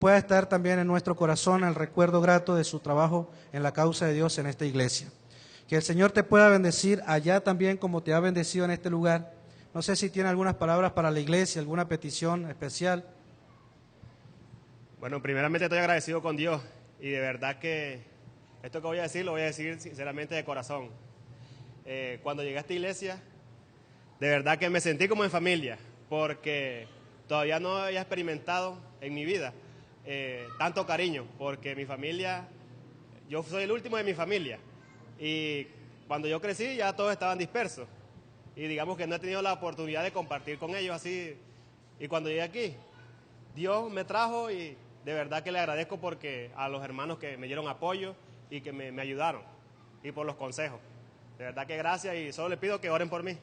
pueda estar también en nuestro corazón el recuerdo grato de su trabajo en la causa de Dios en esta iglesia. Que el Señor te pueda bendecir allá también como te ha bendecido en este lugar. No sé si tiene algunas palabras para la iglesia, alguna petición especial. Bueno, primeramente estoy agradecido con Dios y de verdad que esto que voy a decir lo voy a decir sinceramente de corazón. Cuando llegué a esta iglesia, de verdad que me sentí como en familia, porque todavía no había experimentado en mi vida tanto cariño, porque mi familia, yo soy el último de mi familia y cuando yo crecí ya todos estaban dispersos y digamos que no he tenido la oportunidad de compartir con ellos así, y cuando llegué aquí, Dios me trajo y de verdad que le agradezco porque a los hermanos que me dieron apoyo y que me ayudaron y por los consejos. De verdad que gracias y solo les pido que oren por mí.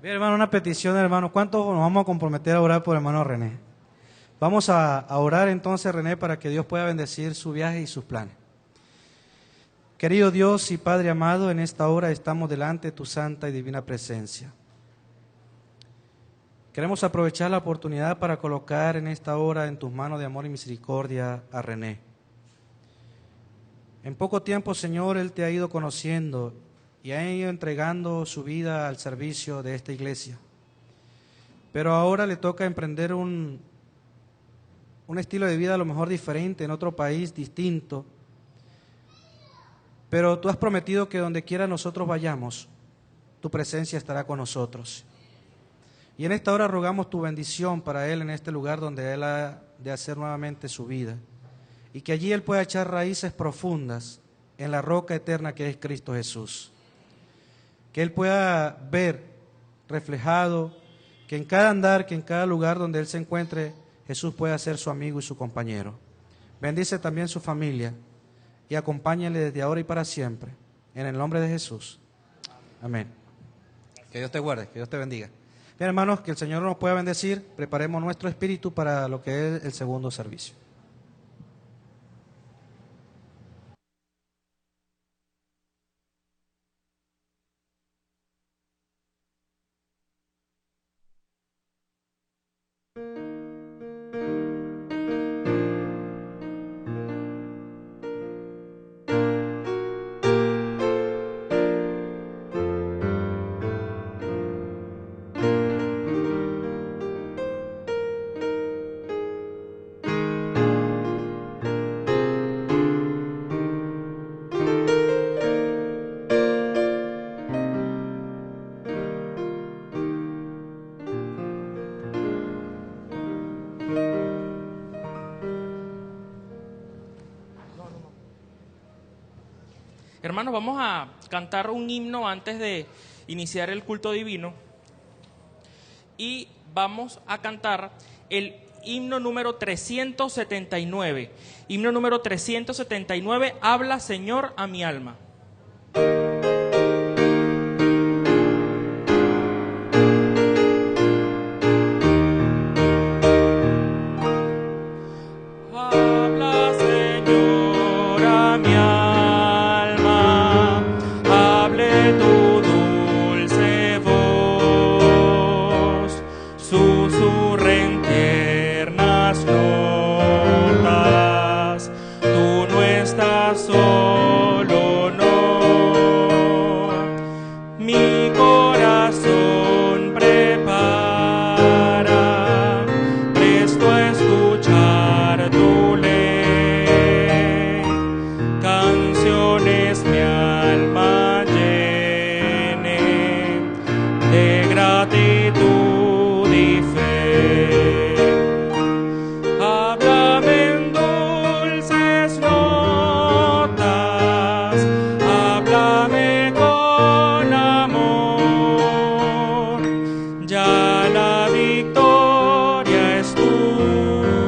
Bien, hermano, una petición, hermano. ¿Cuántos nos vamos a comprometer a orar por el hermano René? Vamos a orar entonces, René, para que Dios pueda bendecir su viaje y sus planes. Querido Dios y Padre amado, en esta hora estamos delante de tu santa y divina presencia. Queremos aprovechar la oportunidad para colocar en esta hora en tus manos de amor y misericordia a René. En poco tiempo, Señor, él te ha ido conociendo y ha ido entregando su vida al servicio de esta iglesia. Pero ahora le toca emprender un estilo de vida a lo mejor diferente, en otro país distinto. Pero tú has prometido que donde quiera nosotros vayamos, tu presencia estará con nosotros. Y en esta hora rogamos tu bendición para él en este lugar donde él ha de hacer nuevamente su vida. Y que allí él pueda echar raíces profundas en la roca eterna que es Cristo Jesús. Que él pueda ver reflejado que en cada andar, que en cada lugar donde él se encuentre, Jesús pueda ser su amigo y su compañero. Bendice también su familia y acompáñale desde ahora y para siempre. En el nombre de Jesús. Amén. Que Dios te guarde, que Dios te bendiga. Bien, hermanos, que el Señor nos pueda bendecir. Preparemos nuestro espíritu para lo que es el segundo servicio. Hermanos, vamos a cantar un himno antes de iniciar el culto divino y vamos a cantar el himno número 379. Himno número 379, Habla Señor a mi alma. Ya la victoria es tuya.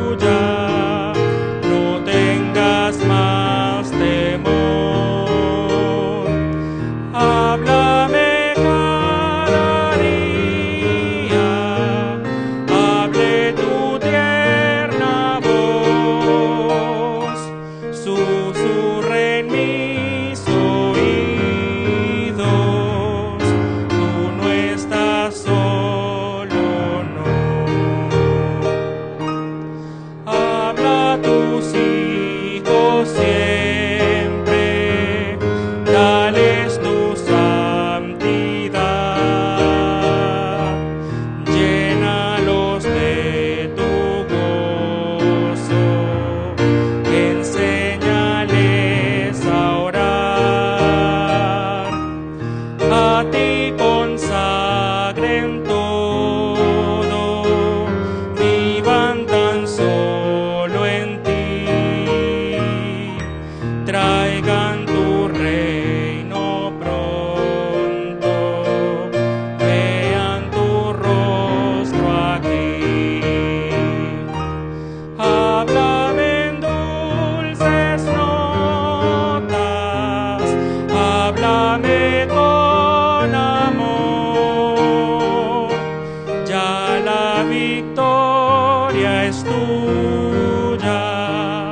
es tuya,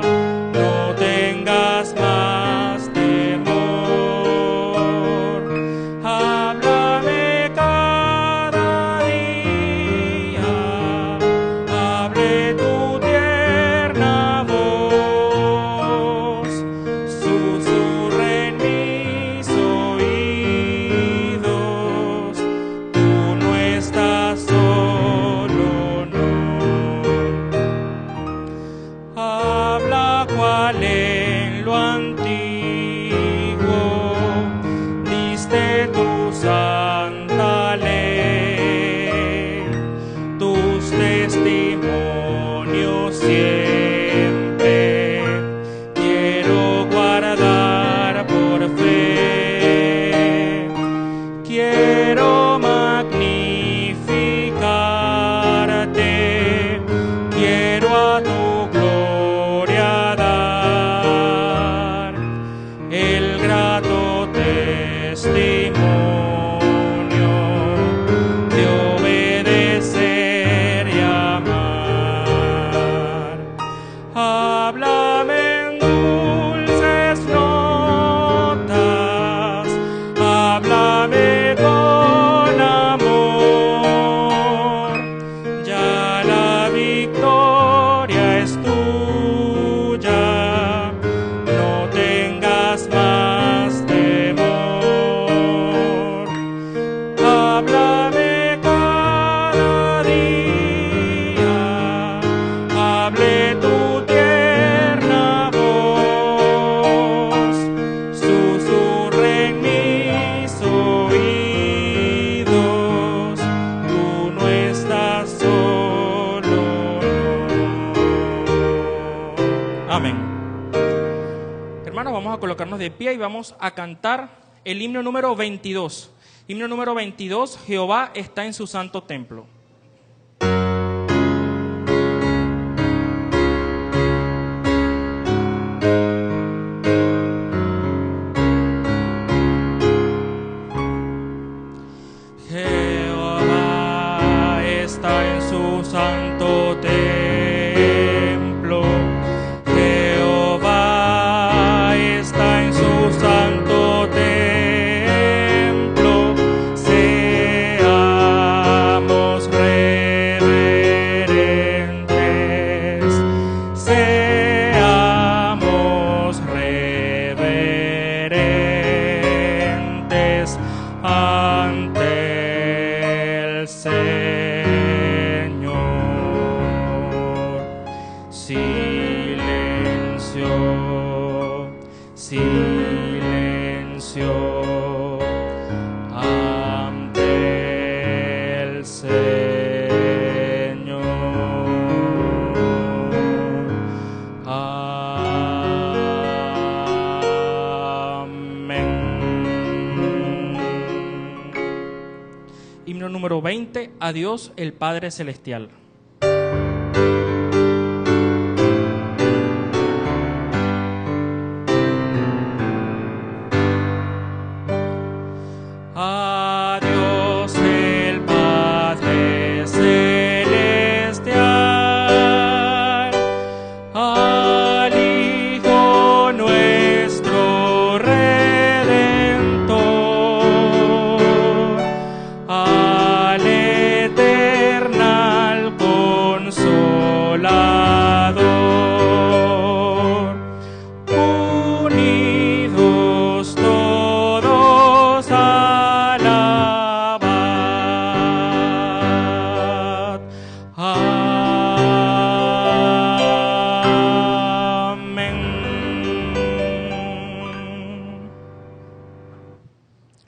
no tengas más temor. Háblame cada día, hable tu tierna voz, susurra en mis oídos, tú no estás solo, no. Habla cual en lo antiguo diste tu santa ley, tus testimonios siempre quiero guardar por fe. Quiero magnificarte, quiero a tu gloria dar el grato testimonio de obedecer y amar. Háblame en dulces notas, háblame con amor, ya la victoria es tuya, no tengas más temor. Háblame cada día, hable tu tierna voz, susurra en mis oídos, tú no estás solo, no. Amén. Hermanos, vamos a colocarnos de pie y vamos a cantar el himno número 22. Himno número 22, Jehová está en su santo templo. Jehová está en su santo templo. Jehová está en su santo templo. Seamos reverentes. Seamos reverentes ante el Señor. Silencio, silencio ante el Señor. Amén. Himno número 20, a Dios el Padre Celestial. A Dios el Padre Celestial, al Hijo nuestro Redentor, al eternal Consolador, unidos todos alabad. Amén.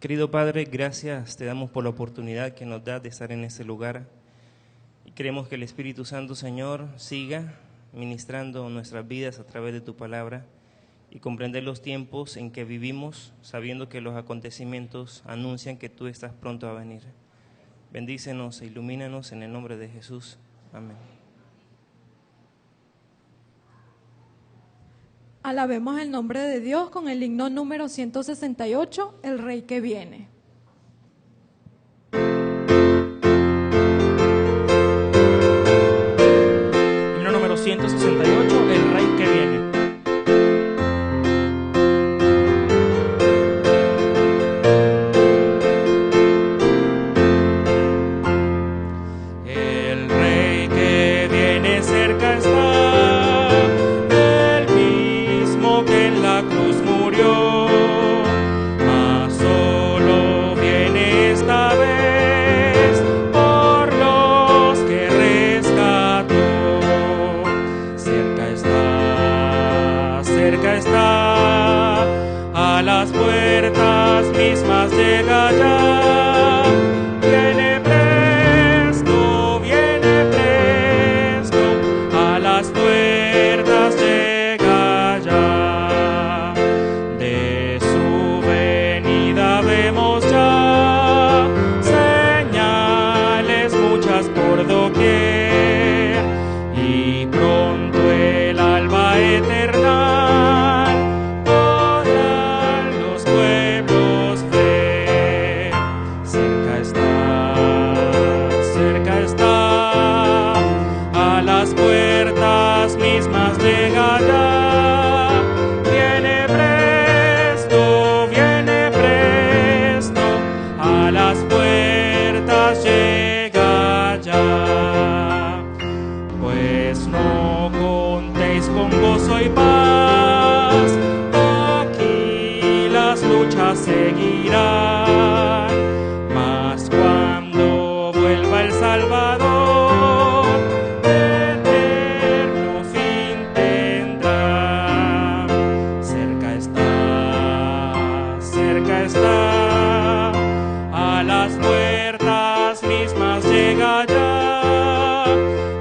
Querido Padre, gracias te damos por la oportunidad que nos das de estar en este lugar. Y queremos que el Espíritu Santo, Señor, siga ministrando nuestras vidas a través de tu palabra y comprender los tiempos en que vivimos, sabiendo que los acontecimientos anuncian que tú estás pronto a venir. Bendícenos e ilumínanos en el nombre de Jesús. Amén. Alabemos el nombre de Dios con el himno número 168, El Rey que viene. Himno 168, El Rey que Viene. cerca está, a las puertas mismas llega ya. Viene presto, a las puertas llega ya. De su venida vemos ya señales muchas por doquier, y pronto el alba eternal podrán los pueblos ver. Cerca está, a las puertas mismas llega ya. Viene presto, a las puertas llega ya. Pues no contéis con gozo y paz, aquí las luchas seguirán, mas cuando vuelva el Salvador, eterno fin tendrá. Cerca está, a las puertas mismas llega ya.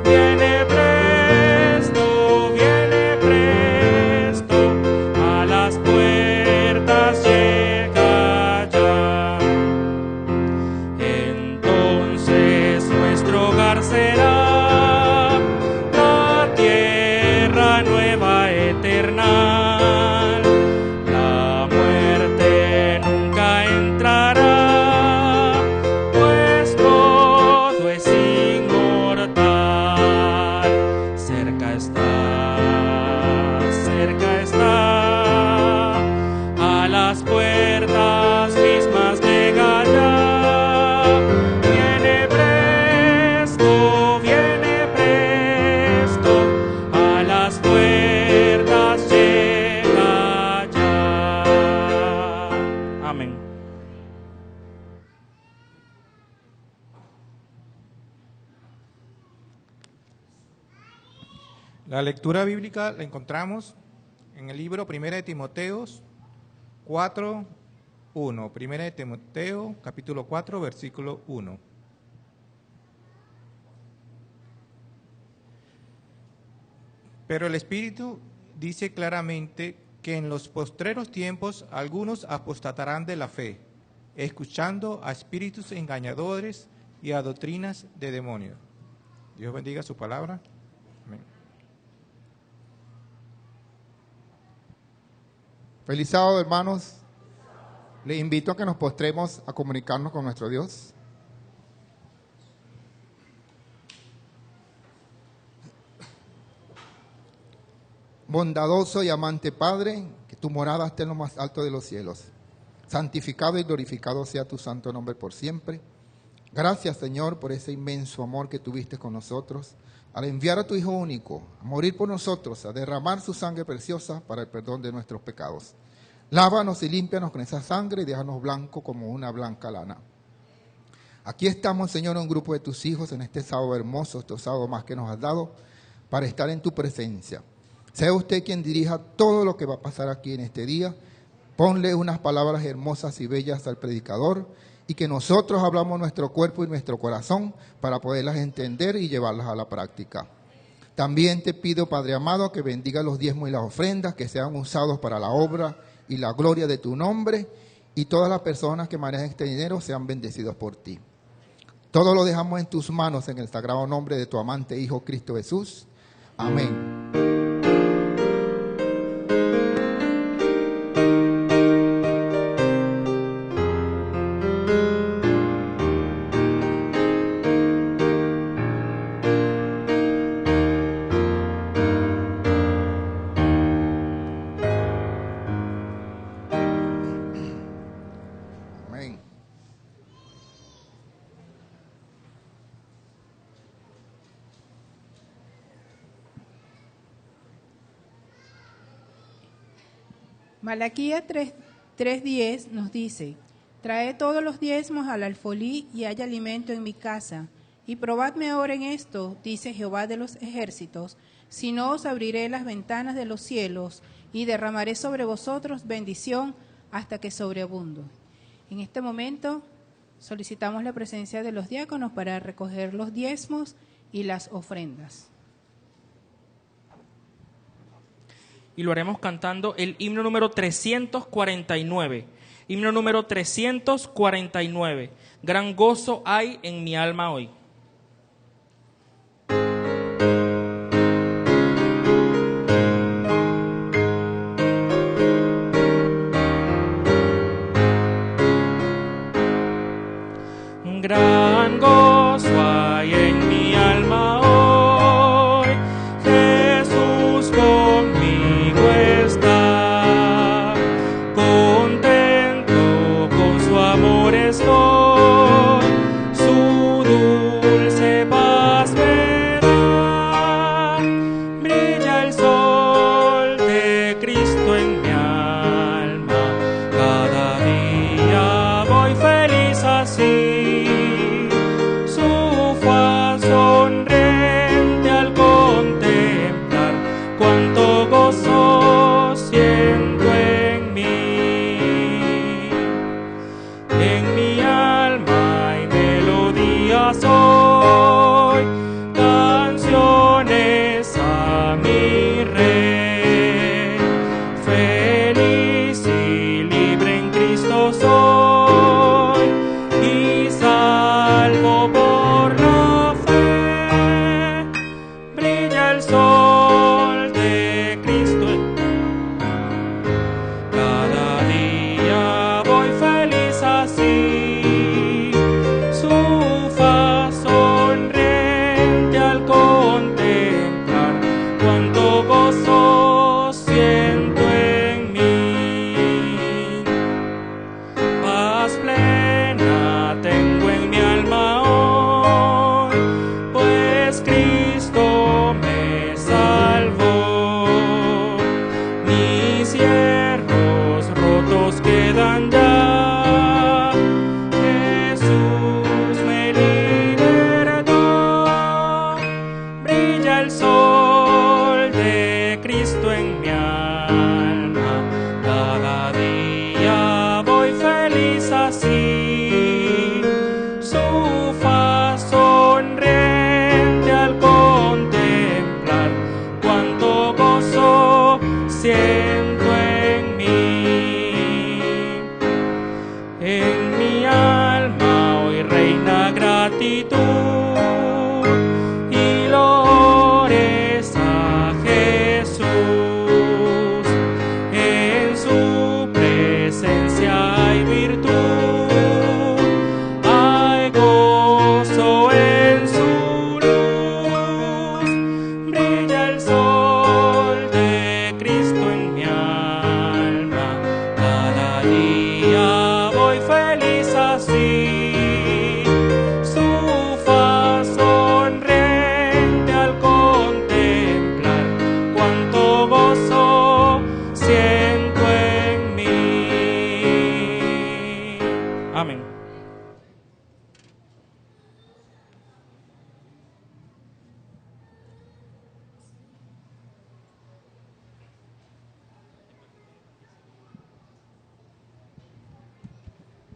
Viene presto, a las puertas llega ya. Entonces nuestro hogar será la tierra nueva eterna. La muerte nunca entrará, pues todo es inmortal. Cerca está, a las puertas mismas llega ya. Viene presto, a las puertas llega ya. Amén. La lectura bíblica la encontramos en el libro 1 de Timoteo 4:1. 1 de Timoteo, capítulo 4, versículo 1. Pero el Espíritu dice claramente que en los postreros tiempos algunos apostatarán de la fe, escuchando a espíritus engañadores y a doctrinas de demonios. Dios bendiga su palabra. Amén. Feliz sábado, hermanos. Les invito a que nos postremos a comunicarnos con nuestro Dios. Bondadoso y amante Padre, que tu morada esté en lo más alto de los cielos. Santificado y glorificado sea tu santo nombre por siempre. Gracias, Señor, por ese inmenso amor que tuviste con nosotros, al enviar a tu Hijo único, a morir por nosotros, a derramar su sangre preciosa para el perdón de nuestros pecados. Lávanos y límpianos con esa sangre y déjanos blanco como una blanca lana. Aquí estamos, Señor, un grupo de tus hijos en este sábado hermoso, este sábado más que nos has dado, para estar en tu presencia. Sea usted quien dirija todo lo que va a pasar aquí en este día. Ponle unas palabras hermosas y bellas al predicador, y que nosotros hablamos nuestro cuerpo y nuestro corazón para poderlas entender y llevarlas a la práctica. También te pido, Padre amado, que bendiga los diezmos y las ofrendas, que sean usados para la obra y la gloria de tu nombre, y todas las personas que manejan este dinero sean bendecidos por ti. Todo lo dejamos en tus manos en el sagrado nombre de tu amante Hijo Cristo Jesús. Amén. Malaquías 3:10 nos dice: traed todos los diezmos al alfolí y haya alimento en mi casa. Y probadme ahora en esto, dice Jehová de los ejércitos, si no os abriré las ventanas de los cielos y derramaré sobre vosotros bendición hasta que sobreabundo. En este momento solicitamos la presencia de los diáconos para recoger los diezmos y las ofrendas. Y lo haremos cantando el himno número 349. Himno número 349. Gran gozo hay en mi alma hoy. Gran gozo hay en mi alma hoy, Jesús conmigo está, contento con su amor estoy, su dulce paz me da, brilla el sol de Cristo en mi alma, cada día voy feliz así. Soy canciones a mi Rey, feliz y libre en Cristo soy y salvo por la fe, brilla el sol de Cristo, cada día voy feliz así.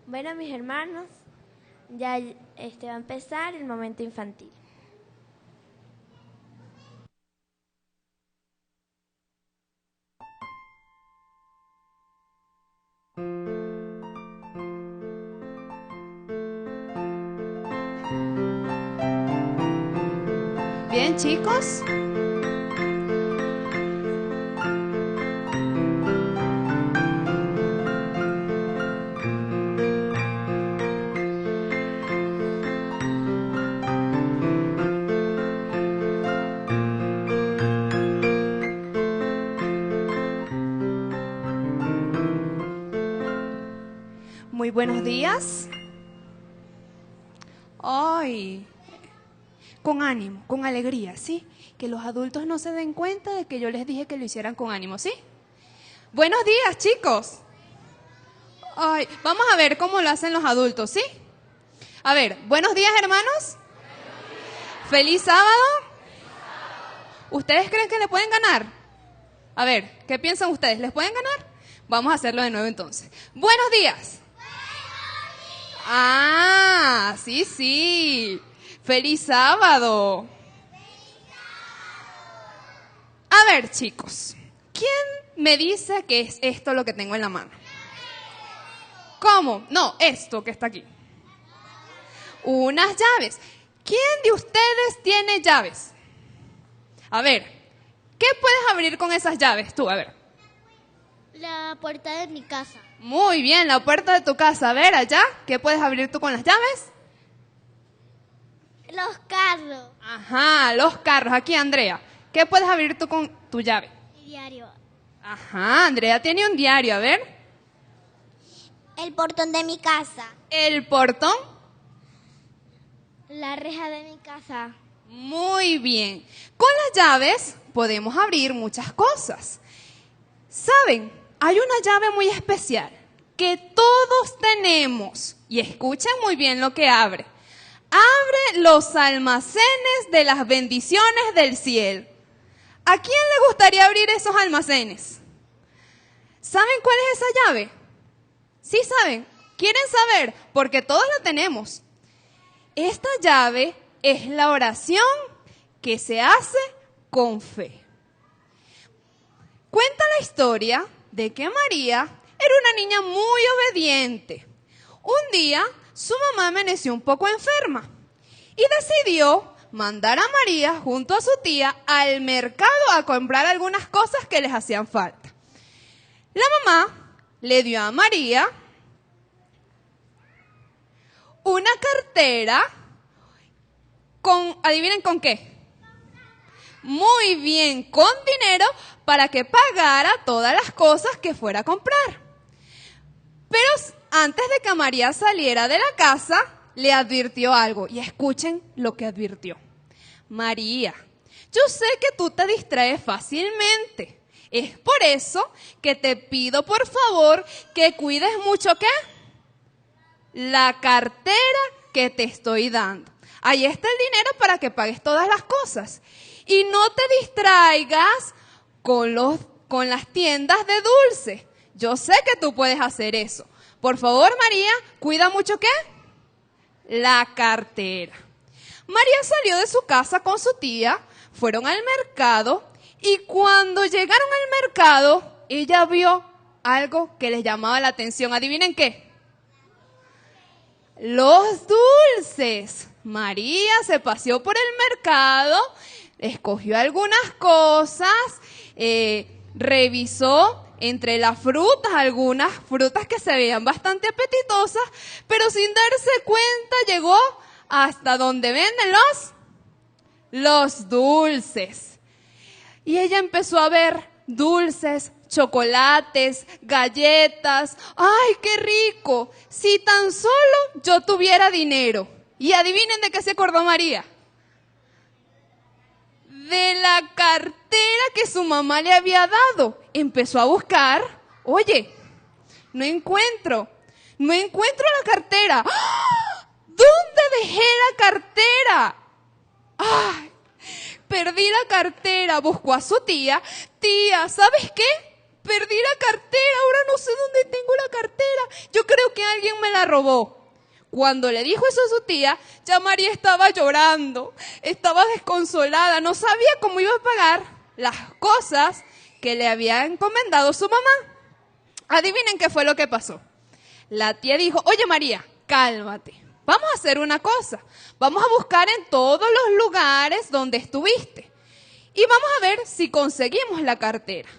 Bueno, mis hermanos, ya va a empezar el momento infantil. Bien, chicos. Muy buenos días. Ay, con ánimo, con alegría, ¿sí? Que los adultos no se den cuenta de que yo les dije que lo hicieran con ánimo, ¿sí? Buenos días, chicos. Ay, vamos a ver cómo lo hacen los adultos, ¿sí? A ver, buenos días, hermanos. ¡Feliz sábado! ¿Ustedes creen que le pueden ganar? A ver, ¿qué piensan ustedes? ¿Les pueden ganar? Vamos a hacerlo de nuevo entonces. ¡Buenos días! Ah, sí. ¡Feliz sábado! A ver, chicos, ¿quién me dice que es esto lo que tengo en la mano? ¿Cómo? No, esto que está aquí. Unas llaves. ¿Quién de ustedes tiene llaves? A ver, ¿qué puedes abrir con esas llaves tú? A ver. La puerta de mi casa. Muy bien, la puerta de tu casa. A ver, allá, ¿qué puedes abrir tú con las llaves? Los carros. Ajá, los carros. Aquí, Andrea, ¿qué puedes abrir tú con tu llave? Mi diario. Ajá, Andrea tiene un diario. A ver. El portón de mi casa. ¿El portón? La reja de mi casa. Muy bien. Con las llaves podemos abrir muchas cosas. ¿Saben? Hay una llave muy especial que todos tenemos. Y escuchen muy bien lo que abre. Abre los almacenes de las bendiciones del cielo. ¿A quién le gustaría abrir esos almacenes? ¿Saben cuál es esa llave? ¿Sí saben? ¿Quieren saber? Porque todos la tenemos. Esta llave es la oración que se hace con fe. Cuenta la historia de que María era una niña muy obediente. Un día su mamá amaneció un poco enferma y decidió mandar a María junto a su tía al mercado a comprar algunas cosas que les hacían falta. La mamá le dio a María una cartera con, adivinen con qué. Muy bien, con dinero para que pagara todas las cosas que fuera a comprar. Pero antes de que María saliera de la casa, le advirtió algo. Y escuchen lo que advirtió. María, yo sé que tú te distraes fácilmente. Es por eso que te pido, por favor, que cuides mucho, ¿qué? La cartera que te estoy dando. Ahí está el dinero para que pagues todas las cosas. Y no te distraigas con las tiendas de dulce. Yo sé que tú puedes hacer eso. Por favor, María, cuida mucho, ¿qué? La cartera. María salió de su casa con su tía, fueron al mercado y cuando llegaron al mercado, ella vio algo que les llamaba la atención. ¿Adivinen qué? Los dulces. María se paseó por el mercado, escogió algunas cosas, revisó entre las frutas, algunas frutas que se veían bastante apetitosas, pero sin darse cuenta llegó hasta donde venden los dulces. Y ella empezó a ver dulces, chocolates, galletas. ¡Ay, qué rico! Si tan solo yo tuviera dinero. Y adivinen de qué se acordó María. De la cartera que su mamá le había dado. Empezó a buscar. Oye, no encuentro la cartera. ¡Ah! ¿Dónde dejé la cartera? ¡Ay! Perdí la cartera. Buscó a su tía. Tía, ¿sabes qué? Perdí la cartera. Ahora no sé dónde tengo la cartera. Yo creo que alguien me la robó. Cuando le dijo eso a su tía, ya María estaba llorando, estaba desconsolada, no sabía cómo iba a pagar las cosas que le había encomendado su mamá. Adivinen qué fue lo que pasó. La tía dijo, oye María, cálmate, vamos a hacer una cosa, vamos a buscar en todos los lugares donde estuviste y vamos a ver si conseguimos la cartera.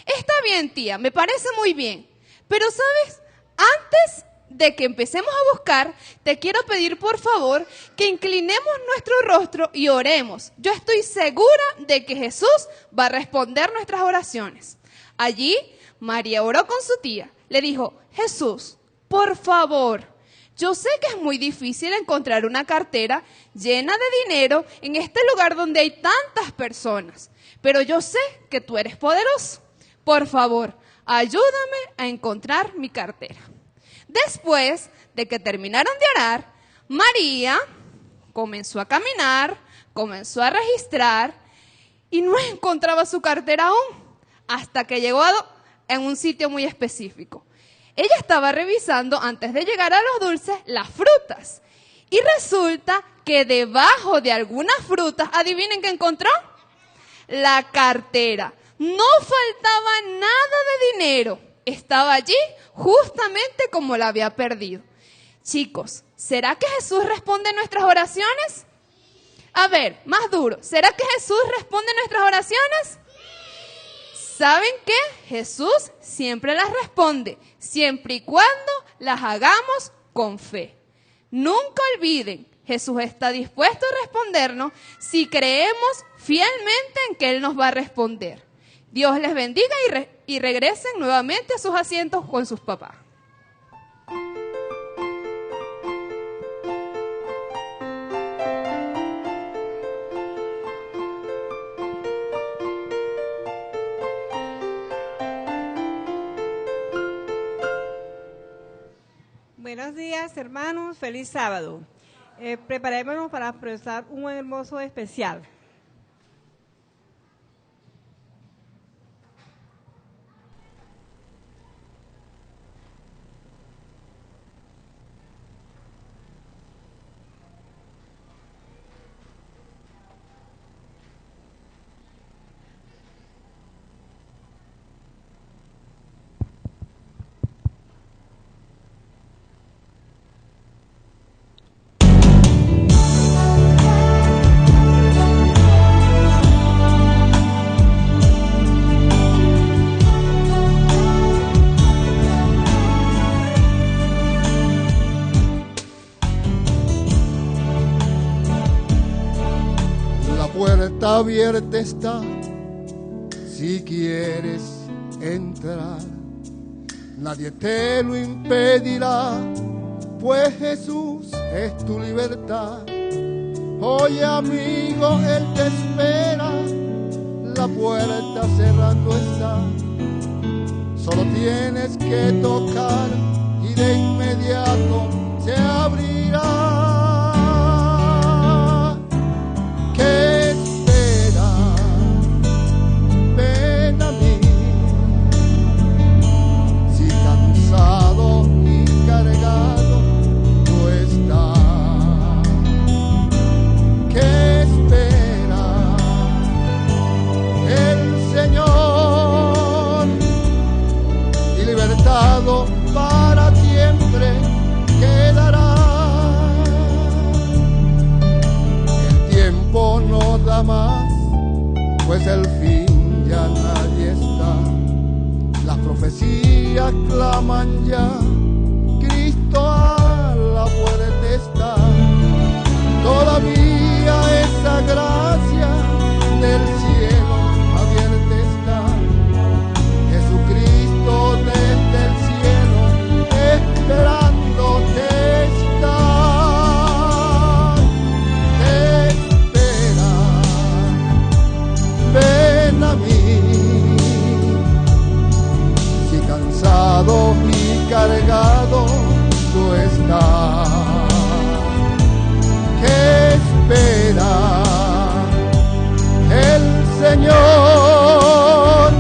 Está bien, tía, me parece muy bien, pero ¿sabes? Antes de que empecemos a buscar, te quiero pedir por favor que inclinemos nuestro rostro y oremos. Yo estoy segura de que Jesús va a responder nuestras oraciones. Allí, María oró con su tía. Le dijo, Jesús, por favor, yo sé que es muy difícil encontrar una cartera llena de dinero en este lugar donde hay tantas personas, pero yo sé que tú eres poderoso. Por favor, ayúdame a encontrar mi cartera. Después de que terminaron de orar, María comenzó a caminar, comenzó a registrar y no encontraba su cartera aún, hasta que llegó en un sitio muy específico. Ella estaba revisando, antes de llegar a los dulces, las frutas. Y resulta que debajo de algunas frutas, ¿adivinen qué encontró? La cartera. No faltaba nada de dinero. Estaba allí justamente como la había perdido. Chicos, ¿será que Jesús responde nuestras oraciones? A ver, más duro. ¿Será que Jesús responde nuestras oraciones? ¿Saben qué? Jesús siempre las responde, siempre y cuando las hagamos con fe. Nunca olviden, Jesús está dispuesto a respondernos si creemos fielmente en que Él nos va a responder. Dios les bendiga y regresen nuevamente a sus asientos con sus papás. Buenos días, hermanos. Feliz sábado. Preparémonos para expresar un hermoso especial. Abierta está, si quieres entrar, nadie te lo impedirá, pues Jesús es tu libertad. Oye amigo, Él te espera, la puerta cerrando está, solo tienes que tocar y de inmediato se abrirá. Para siempre quedará. El tiempo no da más, pues el fin ya nadie está. Las profecías claman ya, Cristo a la puerta está. Todavía esa gracia del cielo abierta está. Jesucristo desde el cielo esperándote está. Te espera, ven a mí. Si cansado y cargado tú estás, ¿qué espera el Señor?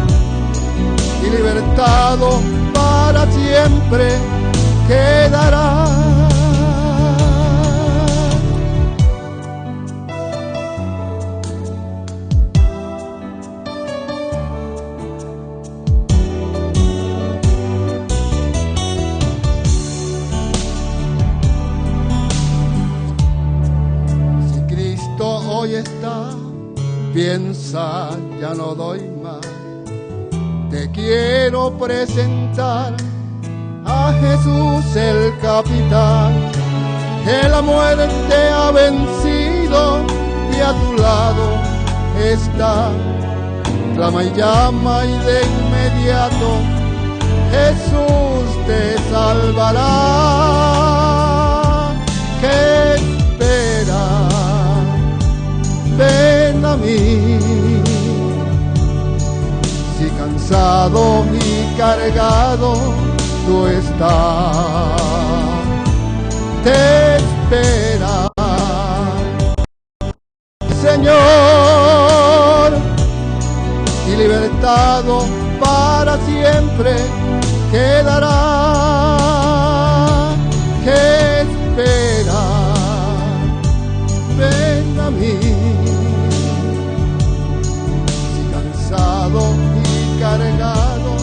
Y libertado para siempre quedará. Si Cristo hoy está, piensa, ya no doy más. Te quiero presentar a Jesús el capitán, que la muerte ha vencido y a tu lado está. Clama y llama y de inmediato Jesús te salvará. ¿Qué espera? Ven a mí. Si cansado cansado y cargado tú estás, te espera, Señor, y libertado para siempre quedará. ¿Qué espera? Ven a mí. Si cansado y cargado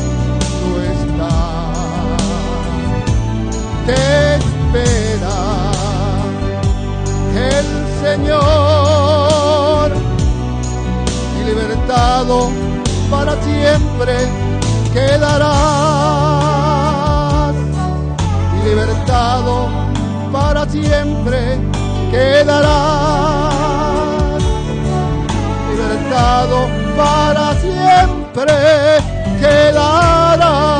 tú estás, te espera el Señor, y libertado para siempre quedarás, y libertado para siempre quedarás, libertado para siempre quedarás.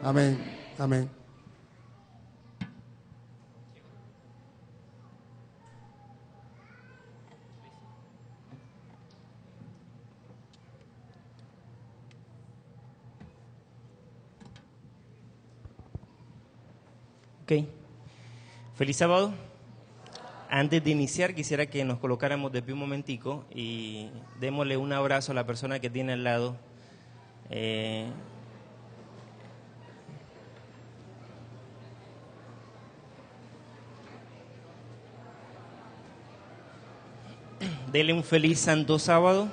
Amén, amén. Ok, feliz sábado. Antes de iniciar quisiera que nos colocáramos de pie un momentico y démosle un abrazo a la persona que tiene al lado. Dele un feliz santo sábado.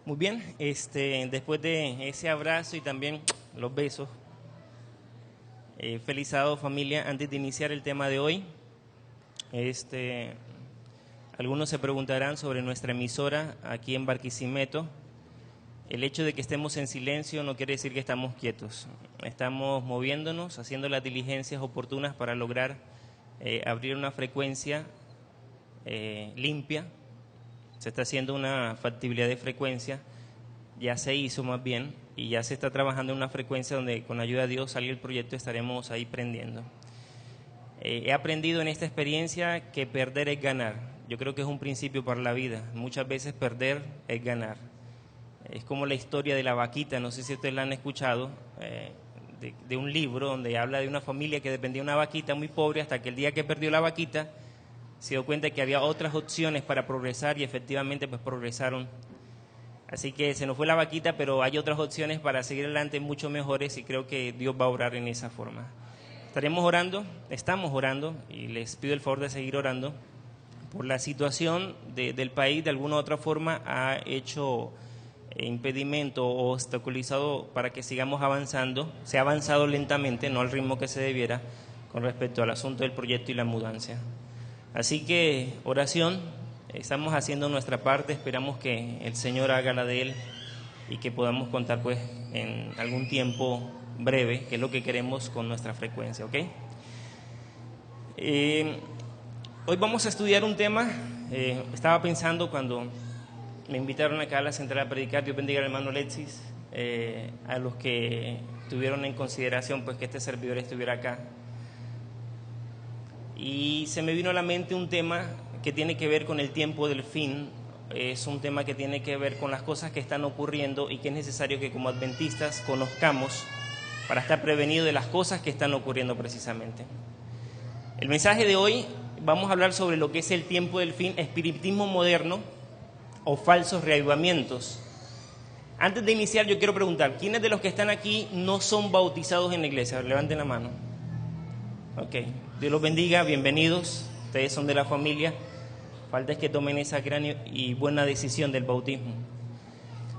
Muy bien, después de ese abrazo y también los besos, feliz sábado familia. Antes de iniciar el tema de hoy, algunos se preguntarán sobre nuestra emisora aquí en Barquisimeto. El hecho de que estemos en silencio no quiere decir que estamos quietos. Estamos moviéndonos, haciendo las diligencias oportunas para lograr abrir una frecuencia limpia. Se está haciendo una factibilidad de frecuencia, ya se hizo más bien, y ya se está trabajando en una frecuencia donde con la ayuda de Dios sale el proyecto, estaremos ahí prendiendo. He aprendido en esta experiencia que perder es ganar. Yo creo que es un principio para la vida. Muchas veces perder es ganar. Es como la historia de la vaquita, no sé si ustedes la han escuchado, de un libro donde habla de una familia que dependía de una vaquita muy pobre hasta que el día que perdió la vaquita se dio cuenta que había otras opciones para progresar y efectivamente pues progresaron. Así que se nos fue la vaquita, pero hay otras opciones para seguir adelante mucho mejores y creo que Dios va a obrar en esa forma. Estaremos orando, estamos orando y les pido el favor de seguir orando por la situación del país. De alguna u otra forma ha hecho impedimento o obstaculizado para que sigamos avanzando. Se ha avanzado lentamente, no al ritmo que se debiera con respecto al asunto del proyecto y la mudanza. Así que oración, estamos haciendo nuestra parte, esperamos que el Señor haga la de Él y que podamos contar pues en algún tiempo breve, que es lo que queremos con nuestra frecuencia, ¿ok? Hoy vamos a estudiar un tema, estaba pensando cuando me invitaron acá a la central a predicar, Dios bendiga al hermano Alexis, a los que tuvieron en consideración pues que este servidor estuviera acá. Y se me vino a la mente un tema que tiene que ver con el tiempo del fin. Es un tema que tiene que ver con las cosas que están ocurriendo y que es necesario que como adventistas conozcamos para estar prevenidos de las cosas que están ocurriendo precisamente. El mensaje de hoy, vamos a hablar sobre lo que es el tiempo del fin, espiritismo moderno o falsos reavivamientos. Antes de iniciar yo quiero preguntar, ¿quiénes de los que están aquí no son bautizados en la iglesia? Levanten la mano. Ok, Dios los bendiga, bienvenidos, ustedes son de la familia, falta es que tomen esa gran y buena decisión del bautismo.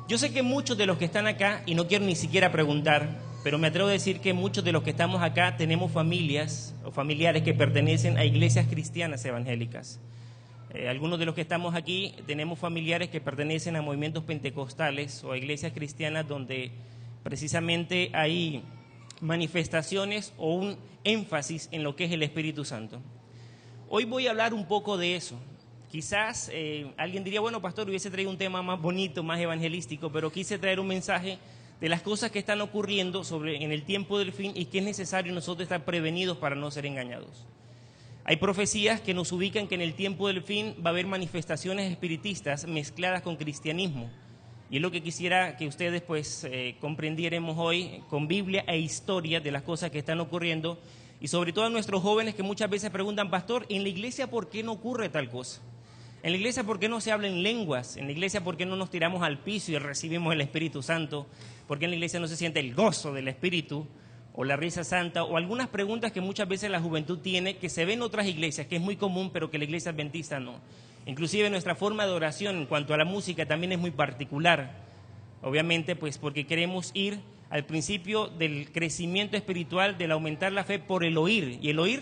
Yo sé que muchos de los que están acá, y no quiero ni siquiera preguntar, pero me atrevo a decir que muchos de los que estamos acá tenemos familias o familiares que pertenecen a iglesias cristianas evangélicas. Algunos de los que estamos aquí tenemos familiares que pertenecen a movimientos pentecostales o a iglesias cristianas donde precisamente hay manifestaciones o un énfasis en lo que es el Espíritu Santo. Hoy voy a hablar un poco de eso. Quizás alguien diría, bueno, pastor, hubiese traído un tema más bonito, más evangelístico, pero quise traer un mensaje de las cosas que están ocurriendo en el tiempo del fin y que es necesario nosotros estar prevenidos para no ser engañados. Hay profecías que nos ubican que en el tiempo del fin va a haber manifestaciones espiritistas mezcladas con cristianismo. Y es lo que quisiera que ustedes pues comprendiéramos hoy con Biblia e historia de las cosas que están ocurriendo. Y sobre todo a nuestros jóvenes que muchas veces preguntan, pastor, ¿en la iglesia por qué no ocurre tal cosa? En la iglesia ¿por qué no se habla en lenguas? En la iglesia ¿por qué no nos tiramos al piso y recibimos el Espíritu Santo? ¿Por qué en la iglesia no se siente el gozo del Espíritu? O la risa santa, o algunas preguntas que muchas veces la juventud tiene, que se ven en otras iglesias, que es muy común, pero que la iglesia adventista no. Inclusive nuestra forma de oración en cuanto a la música también es muy particular. Obviamente, pues porque queremos ir al principio del crecimiento espiritual, del aumentar la fe por el oír, y el oír,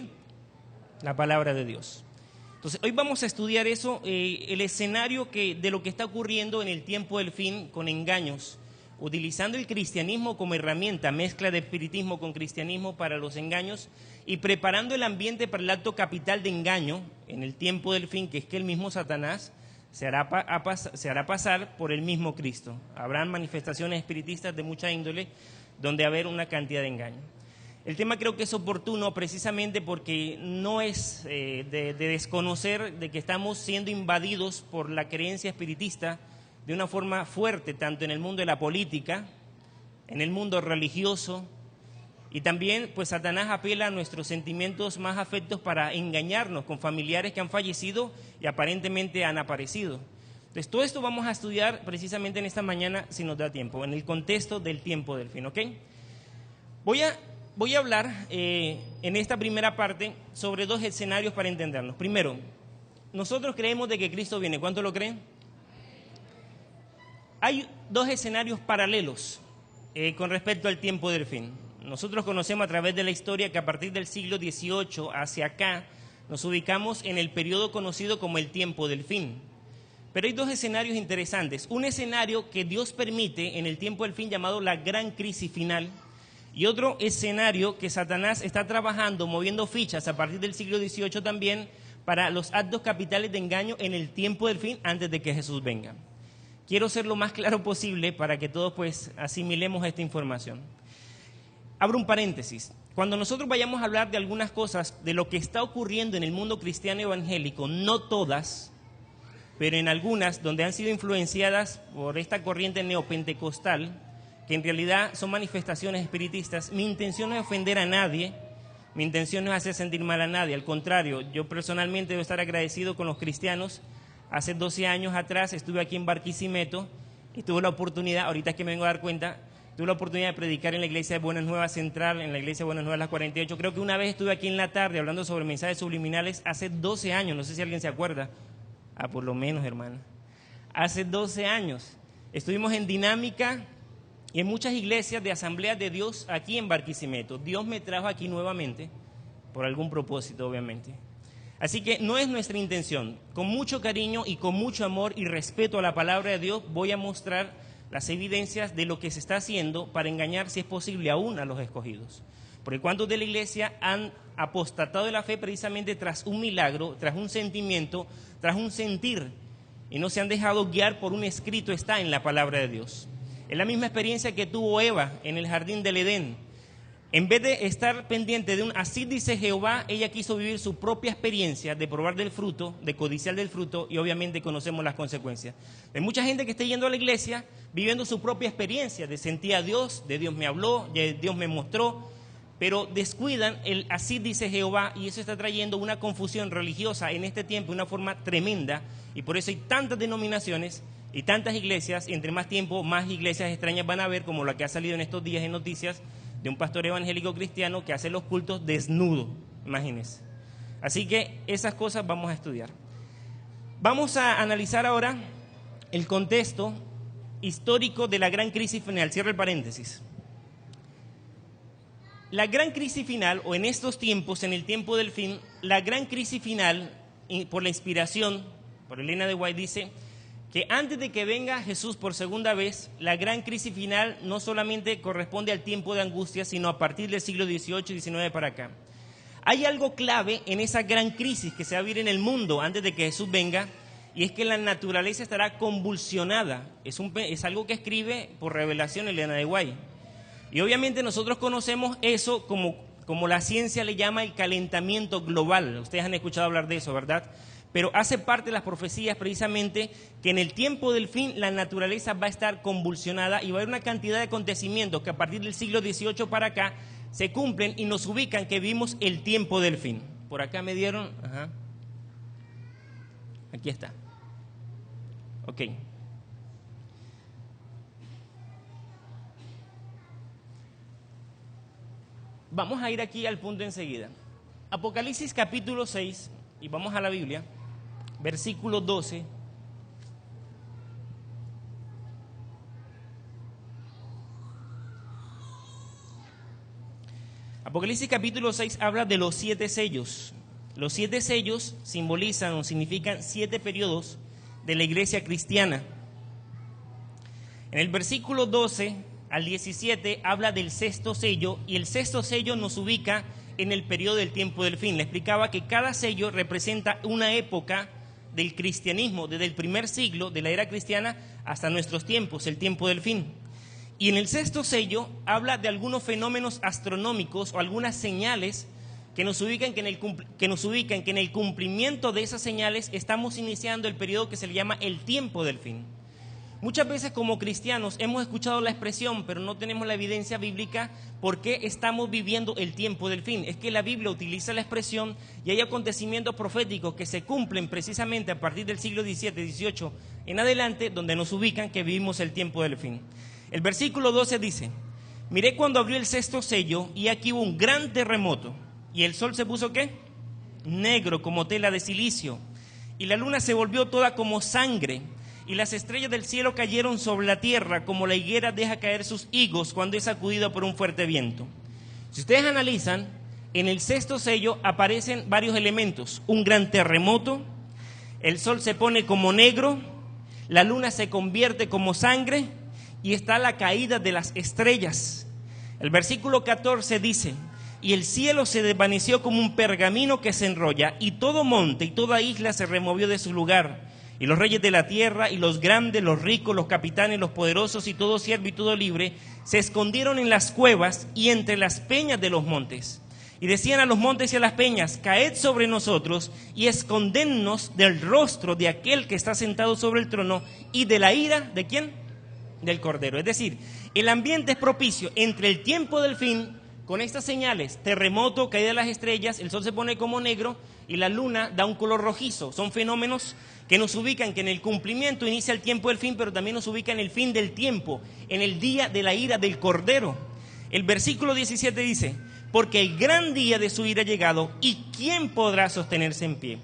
la palabra de Dios. Entonces, hoy vamos a estudiar eso, el escenario de lo que está ocurriendo en el tiempo del fin con engaños, utilizando el cristianismo como herramienta, mezcla de espiritismo con cristianismo para los engaños y preparando el ambiente para el acto capital de engaño en el tiempo del fin, que es que el mismo Satanás se hará pasar por el mismo Cristo. Habrán manifestaciones espiritistas de mucha índole donde habrá una cantidad de engaño. El tema creo que es oportuno precisamente porque no es de desconocer de que estamos siendo invadidos por la creencia espiritista de una forma fuerte, tanto en el mundo de la política, en el mundo religioso, y también pues Satanás apela a nuestros sentimientos más afectos para engañarnos con familiares que han fallecido y aparentemente han aparecido. Entonces todo esto vamos a estudiar precisamente en esta mañana, si nos da tiempo, en el contexto del tiempo del fin, ¿ok? Voy a hablar en esta primera parte sobre dos escenarios para entendernos. Primero, nosotros creemos de que Cristo viene. ¿Cuánto lo creen? Hay dos escenarios paralelos con respecto al tiempo del fin. Nosotros conocemos a través de la historia que a partir del siglo XVIII hacia acá nos ubicamos en el periodo conocido como el tiempo del fin. Pero hay dos escenarios interesantes. Un escenario que Dios permite en el tiempo del fin llamado la gran crisis final y otro escenario que Satanás está trabajando, moviendo fichas a partir del siglo XVIII también para los actos capitales de engaño en el tiempo del fin antes de que Jesús venga. Quiero ser lo más claro posible para que todos pues asimilemos esta información. Abro un paréntesis. Cuando nosotros vayamos a hablar de algunas cosas de lo que está ocurriendo en el mundo cristiano evangélico, no todas, pero en algunas donde han sido influenciadas por esta corriente neopentecostal, que en realidad son manifestaciones espiritistas, mi intención no es ofender a nadie, mi intención no es hacer sentir mal a nadie, al contrario, yo personalmente debo estar agradecido con los cristianos. Hace 12 años atrás estuve aquí en Barquisimeto y tuve la oportunidad, ahorita es que me vengo a dar cuenta, tuve la oportunidad de predicar en la iglesia de Buenas Nuevas Central, en la iglesia de Buenas Nuevas Las 48. Creo que una vez estuve aquí en la tarde hablando sobre mensajes subliminales hace 12 años, no sé si alguien se acuerda. Por lo menos, hermana. Hace 12 años estuvimos en dinámica y en muchas iglesias de Asambleas de Dios aquí en Barquisimeto. Dios me trajo aquí nuevamente por algún propósito, obviamente. Así que no es nuestra intención. Con mucho cariño y con mucho amor y respeto a la palabra de Dios voy a mostrar las evidencias de lo que se está haciendo para engañar, si es posible, aún a los escogidos. Porque cuántos de la iglesia han apostatado de la fe precisamente tras un milagro, tras un sentimiento, tras un sentir, y no se han dejado guiar por un escrito, está en la palabra de Dios. Es la misma experiencia que tuvo Eva en el jardín del Edén. En vez de estar pendiente de así dice Jehová, ella quiso vivir su propia experiencia de probar del fruto, de codiciar del fruto, y obviamente conocemos las consecuencias. Hay mucha gente que está yendo a la iglesia viviendo su propia experiencia de sentir a Dios, de Dios me habló, de Dios me mostró, pero descuidan el así dice Jehová, y eso está trayendo una confusión religiosa en este tiempo de una forma tremenda, y por eso hay tantas denominaciones y tantas iglesias, y entre más tiempo más iglesias extrañas van a ver, como la que ha salido en estos días en noticias, de un pastor evangélico cristiano que hace los cultos desnudo, imagínense. Así que esas cosas vamos a estudiar. Vamos a analizar ahora el contexto histórico de la gran crisis final. Cierro el paréntesis. La gran crisis final, o en estos tiempos, en el tiempo del fin, la gran crisis final, por la inspiración por Elena de White, dice que antes de que venga Jesús por segunda vez, la gran crisis final no solamente corresponde al tiempo de angustia, sino a partir del siglo XVIII y XIX para acá. Hay algo clave en esa gran crisis que se va a vivir en el mundo antes de que Jesús venga, y es que la naturaleza estará convulsionada. Es algo que escribe por revelación Elena de White. Y obviamente nosotros conocemos eso como la ciencia le llama el calentamiento global. Ustedes han escuchado hablar de eso, ¿verdad? Pero hace parte de las profecías precisamente que en el tiempo del fin la naturaleza va a estar convulsionada y va a haber una cantidad de acontecimientos que a partir del siglo XVIII para acá se cumplen y nos ubican que vimos el tiempo del fin. Por acá me dieron, ajá. Aquí está. Ok. Vamos a ir aquí al punto enseguida. Apocalipsis capítulo 6, y vamos a la Biblia, versículo 12. Apocalipsis capítulo 6 habla de los 7 sellos. Los 7 sellos simbolizan o significan 7 periodos de la iglesia cristiana. En el versículo 12 al 17 habla del sexto sello, y el sexto sello nos ubica en el periodo del tiempo del fin. Le explicaba que cada sello representa una época del cristianismo, desde el primer siglo de la era cristiana hasta nuestros tiempos, el tiempo del fin. Y en el sexto sello habla de algunos fenómenos astronómicos o algunas señales que nos ubican que en el cumplimiento de esas señales estamos iniciando el periodo que se le llama el tiempo del fin. Muchas veces como cristianos hemos escuchado la expresión, pero no tenemos la evidencia bíblica por qué estamos viviendo el tiempo del fin. Es que la Biblia utiliza la expresión y hay acontecimientos proféticos que se cumplen precisamente a partir del siglo XVII, XVIII en adelante, donde nos ubican que vivimos el tiempo del fin. El versículo 12 dice: miré cuando abrió el sexto sello y aquí hubo un gran terremoto, y el sol se puso ¿qué? Negro como tela de silicio, y la luna se volvió toda como sangre, y las estrellas del cielo cayeron sobre la tierra como la higuera deja caer sus higos cuando es sacudida por un fuerte viento. Si ustedes analizan, en el sexto sello aparecen varios elementos: un gran terremoto, el sol se pone como negro, la luna se convierte como sangre y está la caída de las estrellas. El versículo 14 dice: y el cielo se desvaneció como un pergamino que se enrolla, y todo monte y toda isla se removió de su lugar. Y los reyes de la tierra, y los grandes, los ricos, los capitanes, los poderosos, y todo siervo y todo libre, se escondieron en las cuevas y entre las peñas de los montes. Y decían a los montes y a las peñas: caed sobre nosotros y escondednos del rostro de aquel que está sentado sobre el trono y de la ira, ¿de quién? Del Cordero. Es decir, el ambiente es propicio entre el tiempo del fin, con estas señales: terremoto, caída de las estrellas, el sol se pone como negro y la luna da un color rojizo. Son fenómenos que nos ubican que en el cumplimiento inicia el tiempo del fin, pero también nos ubica en el fin del tiempo, en el día de la ira del Cordero. El versículo 17 dice: porque el gran día de su ira ha llegado, ¿y quién podrá sostenerse en pie?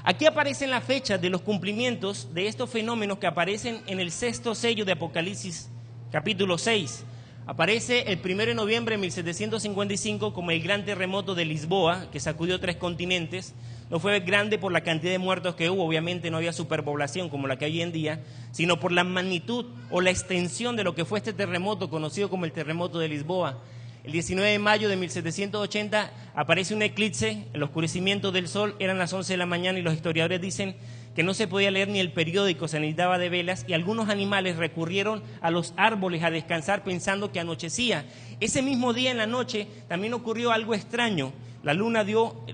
Aquí aparecen las fechas de los cumplimientos de estos fenómenos que aparecen en el sexto sello de Apocalipsis capítulo 6. Aparece el 1 de noviembre de 1755 como el gran terremoto de Lisboa, que sacudió 3 continentes. No fue grande por la cantidad de muertos que hubo, obviamente no había superpoblación como la que hay hoy en día, sino por la magnitud o la extensión de lo que fue este terremoto, conocido como el terremoto de Lisboa. El 19 de mayo de 1780 aparece un eclipse, el oscurecimiento del sol, eran las 11 de la mañana y los historiadores dicen que no se podía leer ni el periódico, se necesitaba de velas, y algunos animales recurrieron a los árboles a descansar pensando que anochecía. Ese mismo día en la noche también ocurrió algo extraño. La luna dio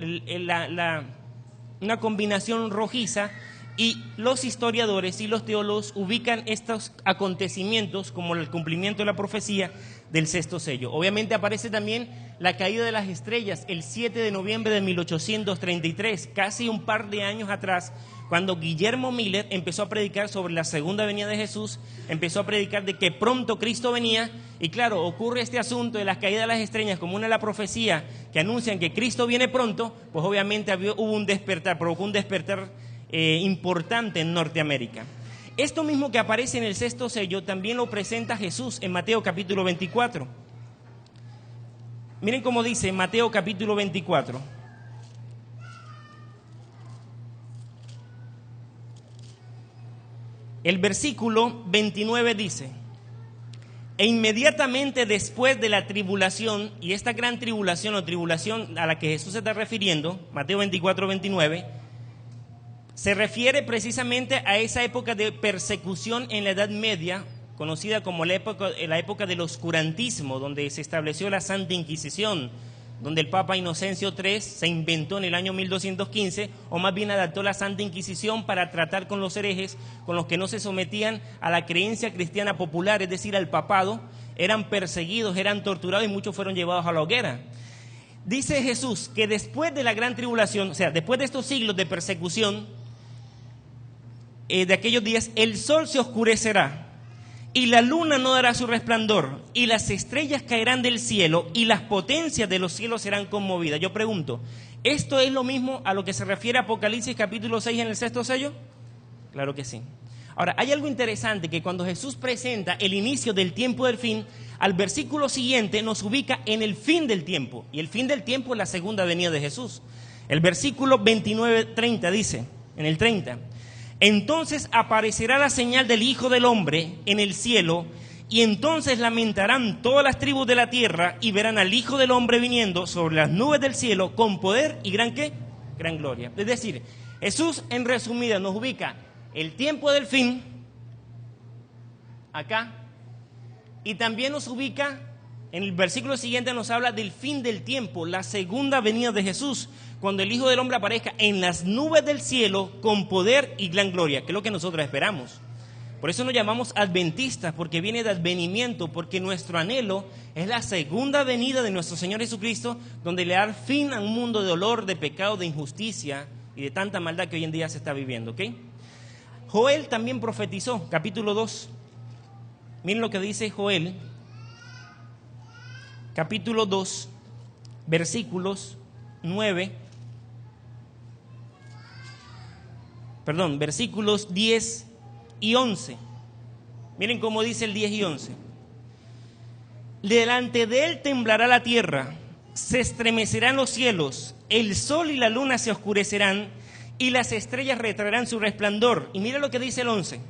una combinación rojiza, y los historiadores y los teólogos ubican estos acontecimientos como el cumplimiento de la profecía del sexto sello. Obviamente aparece también la caída de las estrellas el 7 de noviembre de 1833, casi un par de años atrás, cuando Guillermo Miller empezó a predicar sobre la segunda venida de Jesús, empezó a predicar de que pronto Cristo venía, y claro, ocurre este asunto de la caída de las estrellas como una de la profecía que anuncian que Cristo viene pronto, pues obviamente hubo un despertar, provocó un despertar importante en Norteamérica. Esto mismo que aparece en el sexto sello también lo presenta Jesús en Mateo capítulo 24. Miren cómo dice Mateo capítulo 24. El versículo 29 dice: e inmediatamente después de la tribulación, y esta gran tribulación o tribulación a la que Jesús se está refiriendo, Mateo 24, 29, se refiere precisamente a esa época de persecución en la Edad Media, conocida como la época del oscurantismo, donde se estableció la Santa Inquisición, donde el Papa Inocencio III se inventó en el año 1215, o más bien adaptó la Santa Inquisición para tratar con los herejes, con los que no se sometían a la creencia cristiana popular, es decir, al papado. Eran perseguidos, eran torturados y muchos fueron llevados a la hoguera. Dice Jesús que después de la gran tribulación, o sea, después de estos siglos de persecución, de aquellos días, el sol se oscurecerá y la luna no dará su resplandor, y las estrellas caerán del cielo, y las potencias de los cielos serán conmovidas. Yo pregunto, ¿esto es lo mismo a lo que se refiere Apocalipsis capítulo 6 en el 6º sello? Claro que sí. Ahora, hay algo interesante, que cuando Jesús presenta el inicio del tiempo del fin, al versículo siguiente nos ubica en el fin del tiempo, y el fin del tiempo es la segunda venida de Jesús. El versículo 29-30 dice, en el 30, entonces aparecerá la señal del Hijo del Hombre en el cielo, y entonces lamentarán todas las tribus de la tierra, y verán al Hijo del Hombre viniendo sobre las nubes del cielo con poder y gran ¿qué? Gran gloria. Es decir, Jesús en resumida nos ubica el tiempo del fin acá, y también nos ubica en el versículo siguiente, nos habla del fin del tiempo, la segunda venida de Jesús, cuando el Hijo del Hombre aparezca en las nubes del cielo con poder y gran gloria, que es lo que nosotros esperamos. Por eso nos llamamos adventistas, porque viene de advenimiento, porque nuestro anhelo es la segunda venida de nuestro Señor Jesucristo, donde le da fin a un mundo de dolor, de pecado, de injusticia y de tanta maldad que hoy en día se está viviendo, ¿ok? Joel también profetizó, capítulo 2. Miren lo que dice Joel, capítulo 2, versículos 10 y 11. Miren cómo dice el 10 y 11. Delante de él temblará la tierra, se estremecerán los cielos, el sol y la luna se oscurecerán, y las estrellas retraerán su resplandor. Y mira lo que dice el 11.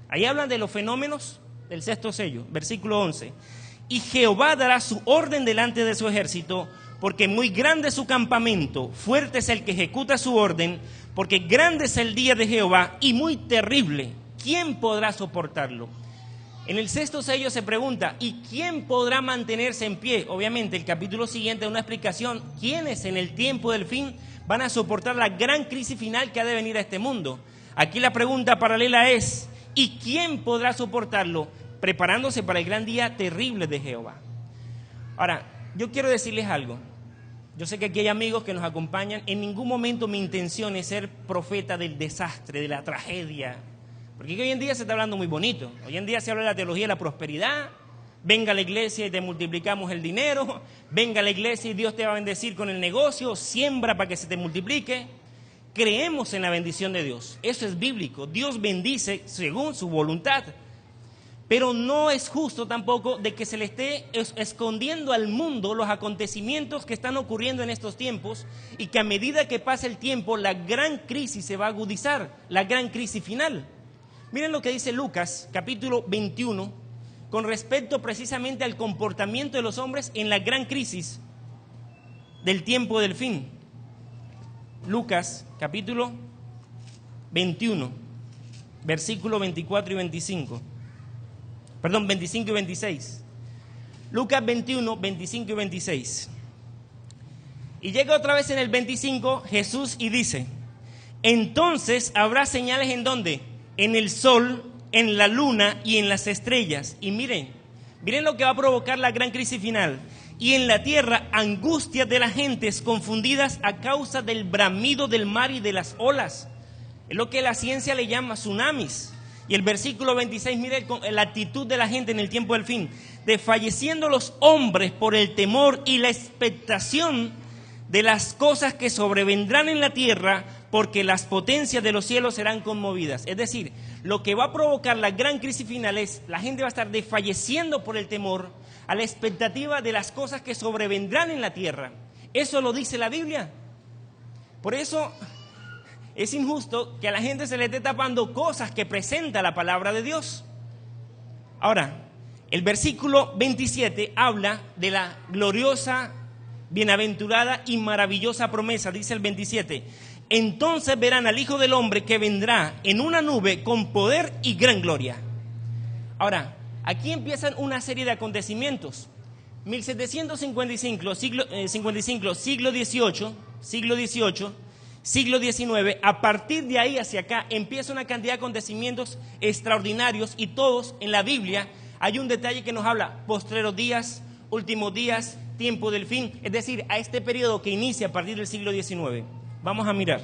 Ahí hablan de los fenómenos del 6º sello, versículo 11. Y Jehová dará su orden delante de su ejército, porque muy grande es su campamento, fuerte es el que ejecuta su orden, porque grande es el día de Jehová y muy terrible. ¿Quién podrá soportarlo? En el 6º sello se pregunta, ¿y quién podrá mantenerse en pie? Obviamente el capítulo siguiente da una explicación, ¿quiénes en el tiempo del fin van a soportar la gran crisis final que ha de venir a este mundo? Aquí la pregunta paralela es, ¿y quién podrá soportarlo? Preparándose para el gran día terrible de Jehová. Ahora, yo quiero decirles algo. Yo sé que aquí hay amigos que nos acompañan. En ningún momento mi intención es ser profeta del desastre, de la tragedia. Porque hoy en día se está hablando muy bonito. Hoy en día se habla de la teología de la prosperidad. Venga a la iglesia y te multiplicamos el dinero. Venga a la iglesia y Dios te va a bendecir con el negocio. Siembra para que se te multiplique. Creemos en la bendición de Dios. Eso es bíblico. Dios bendice según su voluntad. Pero no es justo tampoco de que se le esté escondiendo al mundo los acontecimientos que están ocurriendo en estos tiempos, y que a medida que pasa el tiempo la gran crisis se va a agudizar, la gran crisis final. Miren lo que dice Lucas, capítulo 21, con respecto precisamente al comportamiento de los hombres en la gran crisis del tiempo del fin. Lucas, capítulo 21, versículo 24 y 25. Perdón, 25 y 26. Lucas 21, 25 y 26. Y llega otra vez en el 25 Jesús y dice, entonces habrá señales ¿en dónde? En el sol, en la luna y en las estrellas. Y miren lo que va a provocar la gran crisis final. Y en la tierra angustias de las gentes confundidas a causa del bramido del mar y de las olas. Es lo que la ciencia le llama tsunamis. Y el versículo 26, mire la actitud de la gente en el tiempo del fin. Desfalleciendo los hombres por el temor y la expectación de las cosas que sobrevendrán en la tierra, porque las potencias de los cielos serán conmovidas. Es decir, lo que va a provocar la gran crisis final es, la gente va a estar desfalleciendo por el temor a la expectativa de las cosas que sobrevendrán en la tierra. Eso lo dice la Biblia. Por eso es injusto que a la gente se le esté tapando cosas que presenta la palabra de Dios. Ahora, el versículo 27 habla de la gloriosa, bienaventurada y maravillosa promesa. Dice el 27: entonces verán al Hijo del Hombre que vendrá en una nube con poder y gran gloria. Ahora, aquí empiezan una serie de acontecimientos. 1755, siglo XVIII, siglo XIX, a partir de ahí hacia acá empieza una cantidad de acontecimientos extraordinarios, y todos en la Biblia hay un detalle que nos habla: postreros días, últimos días, tiempo del fin, es decir, a este periodo que inicia a partir del siglo XIX. Vamos a mirar.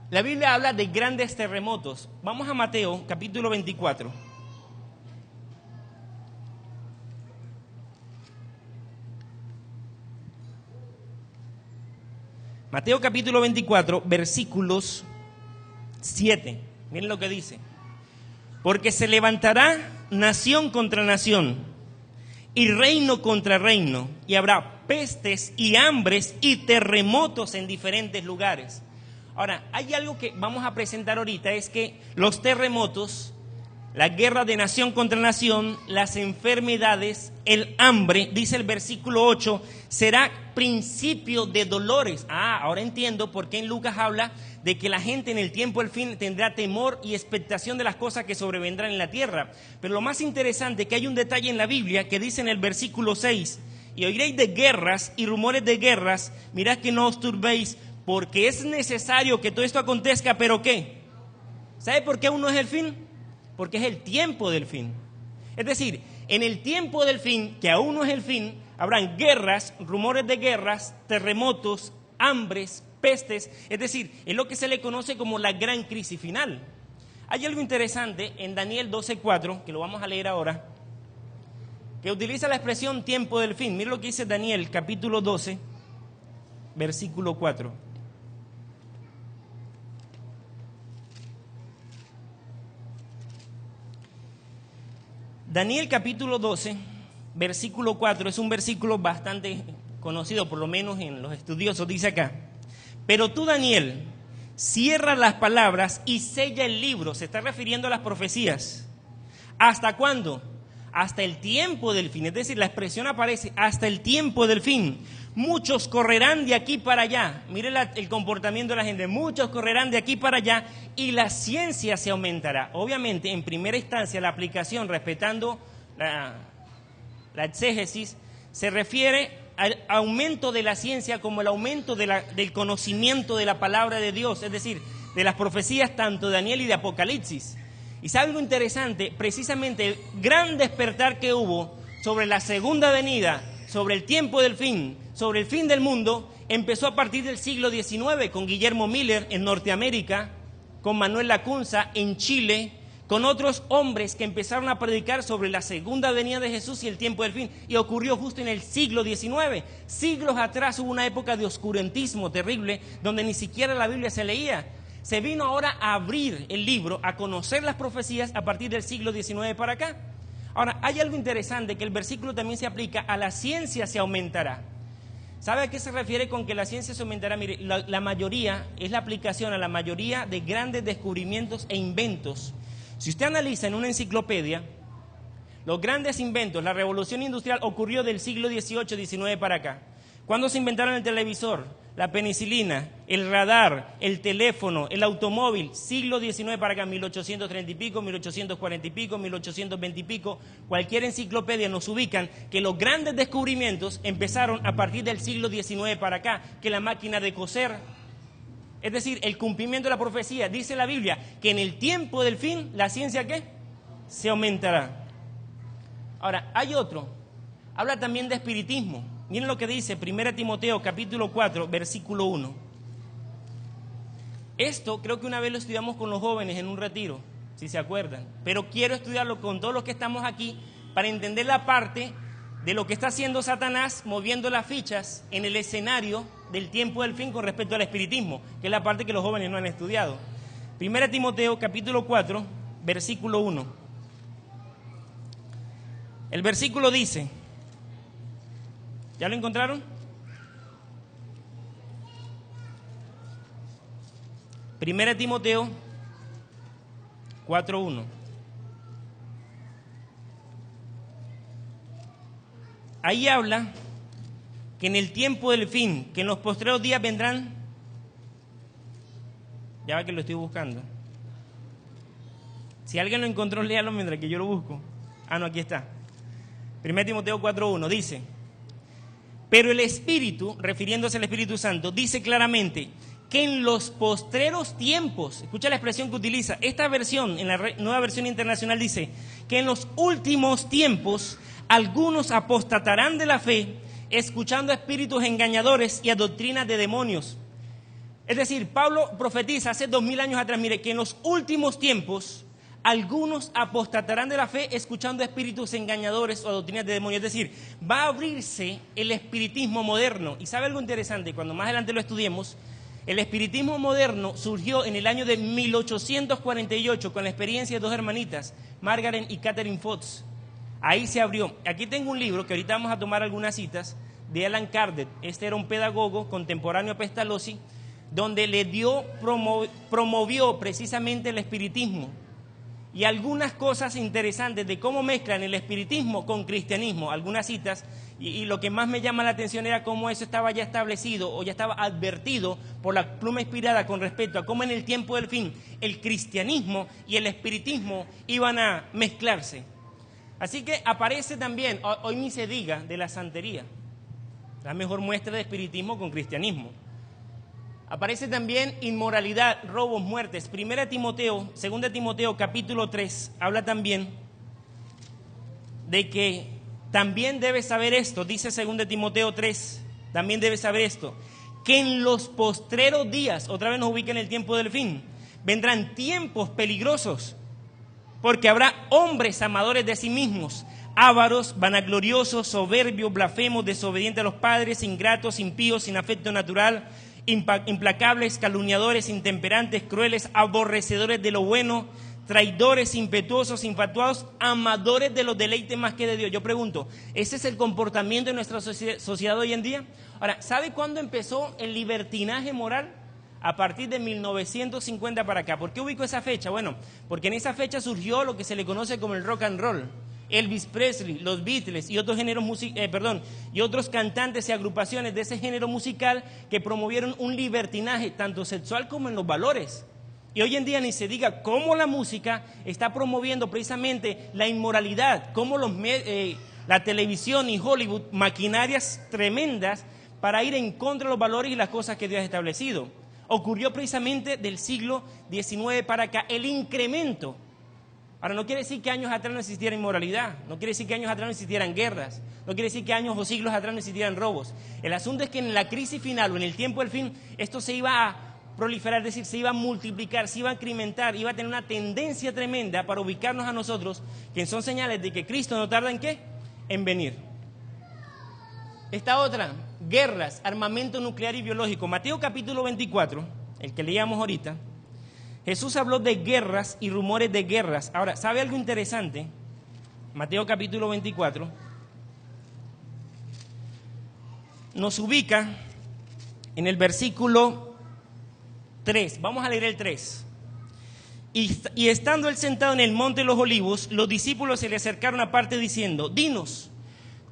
La Biblia habla de grandes terremotos. Vamos a Mateo, capítulo 24. Mateo capítulo 24, versículos 7. Miren lo que dice: porque se levantará nación contra nación y reino contra reino, y habrá pestes y hambres y terremotos en diferentes lugares. Ahora, hay algo que vamos a presentar ahorita, es que los terremotos, la guerra de nación contra nación, las enfermedades, el hambre, dice el versículo 8, será principio de dolores. Ahora entiendo por qué en Lucas habla de que la gente en el tiempo del fin tendrá temor y expectación de las cosas que sobrevendrán en la tierra. Pero lo más interesante es que hay un detalle en la Biblia que dice en el versículo 6: y oiréis de guerras y rumores de guerras, mirad que no os turbéis, porque es necesario que todo esto acontezca, pero ¿qué? ¿Sabe por qué aún no es el fin? Porque es el tiempo del fin. Es decir, en el tiempo del fin, que aún no es el fin, habrán guerras, rumores de guerras, terremotos, hambres, pestes. Es decir, es lo que se le conoce como la gran crisis final. Hay algo interesante en Daniel 12:4, que lo vamos a leer ahora, que utiliza la expresión tiempo del fin. Mira lo que dice Daniel, capítulo 12, versículo 4. Daniel capítulo 12, versículo 4, es un versículo bastante conocido, por lo menos en los estudiosos. Dice acá: pero tú, Daniel, cierra las palabras y sella el libro. Se está refiriendo a las profecías. ¿Hasta cuándo? Hasta el tiempo del fin. Es decir, la expresión aparece: hasta el tiempo del fin. Muchos correrán de aquí para allá. Mire el comportamiento de la gente. Muchos correrán de aquí para allá y la ciencia se aumentará. Obviamente, en primera instancia, la aplicación, respetando la exégesis, se refiere al aumento de la ciencia como el aumento del conocimiento de la palabra de Dios, es decir, de las profecías tanto de Daniel y de Apocalipsis. Y sabe algo interesante, precisamente el gran despertar que hubo sobre la segunda venida, sobre el tiempo del fin, sobre el fin del mundo, empezó a partir del siglo XIX, con Guillermo Miller en Norteamérica, con Manuel Lacunza en Chile, con otros hombres que empezaron a predicar sobre la segunda venida de Jesús y el tiempo del fin. Y ocurrió justo en el siglo XIX. Siglos atrás hubo una época de oscurantismo terrible, donde ni siquiera la Biblia se leía. Se vino ahora a abrir el libro, a conocer las profecías a partir del siglo XIX para acá. Ahora, hay algo interesante, que el versículo también se aplica a la ciencia se aumentará. ¿Sabe a qué se refiere con que la ciencia se aumentará? Mire, la mayoría, es la aplicación a la mayoría de grandes descubrimientos e inventos. Si usted analiza en una enciclopedia, los grandes inventos, la revolución industrial ocurrió del siglo XVIII, XIX para acá. ¿Cuándo se inventaron el televisor, la penicilina, el radar, el teléfono, el automóvil? Siglo XIX para acá, 1830 y pico, 1840 y pico, 1820 y pico. Cualquier enciclopedia nos ubican que los grandes descubrimientos empezaron a partir del siglo XIX para acá, que la máquina de coser. Es decir, el cumplimiento de la profecía. Dice la Biblia que en el tiempo del fin, ¿la ciencia qué? Se aumentará. Ahora, hay otro. Habla también de espiritismo. Miren lo que dice 1 Timoteo capítulo 4, versículo 1. Esto creo que una vez lo estudiamos con los jóvenes en un retiro, si se acuerdan. Pero quiero estudiarlo con todos los que estamos aquí para entender la parte de lo que está haciendo Satanás moviendo las fichas en el escenario del tiempo del fin con respecto al espiritismo, que es la parte que los jóvenes no han estudiado. 1 Timoteo capítulo 4, versículo 1. El versículo dice, ¿ya lo encontraron? 1 Timoteo 4:1. Ahí habla que en el tiempo del fin, que en los postreros días vendrán, ya va que lo estoy buscando. Si alguien lo encontró, léalo mientras que yo lo busco. Ah, no, aquí está. 1 Timoteo 4:1 dice: pero el Espíritu, refiriéndose al Espíritu Santo, dice claramente que en los postreros tiempos, escucha la expresión que utiliza, esta versión, en la Nueva Versión Internacional dice que en los últimos tiempos algunos apostatarán de la fe, escuchando a espíritus engañadores y a doctrinas de demonios. Es decir, Pablo profetiza hace 2000 años atrás, mire, que en los últimos tiempos algunos apostatarán de la fe escuchando a espíritus engañadores o a doctrinas de demonios. Es decir, va a abrirse el espiritismo moderno. Y sabe algo interesante, cuando más adelante lo estudiemos, el espiritismo moderno surgió en el año de 1848 con la experiencia de dos hermanitas, Margaret y Catherine Fox. Ahí se abrió. Aquí tengo un libro que ahorita vamos a tomar algunas citas de Allan Kardec. Este era un pedagogo contemporáneo a Pestalozzi, donde promovió precisamente el espiritismo y algunas cosas interesantes de cómo mezclan el espiritismo con cristianismo. Algunas citas, y lo que más me llama la atención era cómo eso estaba ya establecido o ya estaba advertido por la pluma inspirada con respecto a cómo en el tiempo del fin el cristianismo y el espiritismo iban a mezclarse. Así que aparece también, hoy ni se diga, de la santería, la mejor muestra de espiritismo con cristianismo. Aparece también inmoralidad, robos, muertes. 2 Timoteo capítulo 3 habla también de que también debes saber esto, dice 2 Timoteo 3, también debes saber esto, que en los postreros días, otra vez nos ubica en el tiempo del fin, vendrán tiempos peligrosos, porque habrá hombres amadores de sí mismos, ávaros, vanagloriosos, soberbios, blasfemos, desobedientes a los padres, ingratos, impíos, sin afecto natural, implacables, calumniadores, intemperantes, crueles, aborrecedores de lo bueno, traidores, impetuosos, infatuados, amadores de los deleites más que de Dios. Yo pregunto, ¿ese es el comportamiento de nuestra sociedad hoy en día? Ahora, ¿sabe cuándo empezó el libertinaje moral? A partir de 1950 para acá. ¿Por qué ubico esa fecha? Bueno, porque en esa fecha surgió lo que se le conoce como el rock and roll. Elvis Presley, los Beatles y otros y otros cantantes y agrupaciones de ese género musical que promovieron un libertinaje tanto sexual como en los valores. Y hoy en día ni se diga cómo la música está promoviendo precisamente la inmoralidad, cómo la televisión y Hollywood, maquinarias tremendas para ir en contra de los valores y las cosas que Dios ha establecido. Ocurrió precisamente del siglo XIX para acá el incremento. Ahora, no quiere decir que años atrás no existiera inmoralidad, no quiere decir que años atrás no existieran guerras, no quiere decir que años o siglos atrás no existieran robos. El asunto es que en la crisis final o en el tiempo del fin, esto se iba a proliferar, es decir, se iba a multiplicar, se iba a incrementar, iba a tener una tendencia tremenda para ubicarnos a nosotros, que son señales de que Cristo no tarda en ¿qué? En venir. Esta otra, guerras, armamento nuclear y biológico. Mateo capítulo 24, el que leíamos ahorita, Jesús habló de guerras y rumores de guerras. Ahora, ¿sabe algo interesante? Mateo capítulo 24 nos ubica en el versículo 3. Vamos a leer el 3. Y estando él sentado en el monte de los olivos, los discípulos se le acercaron aparte diciendo: dinos,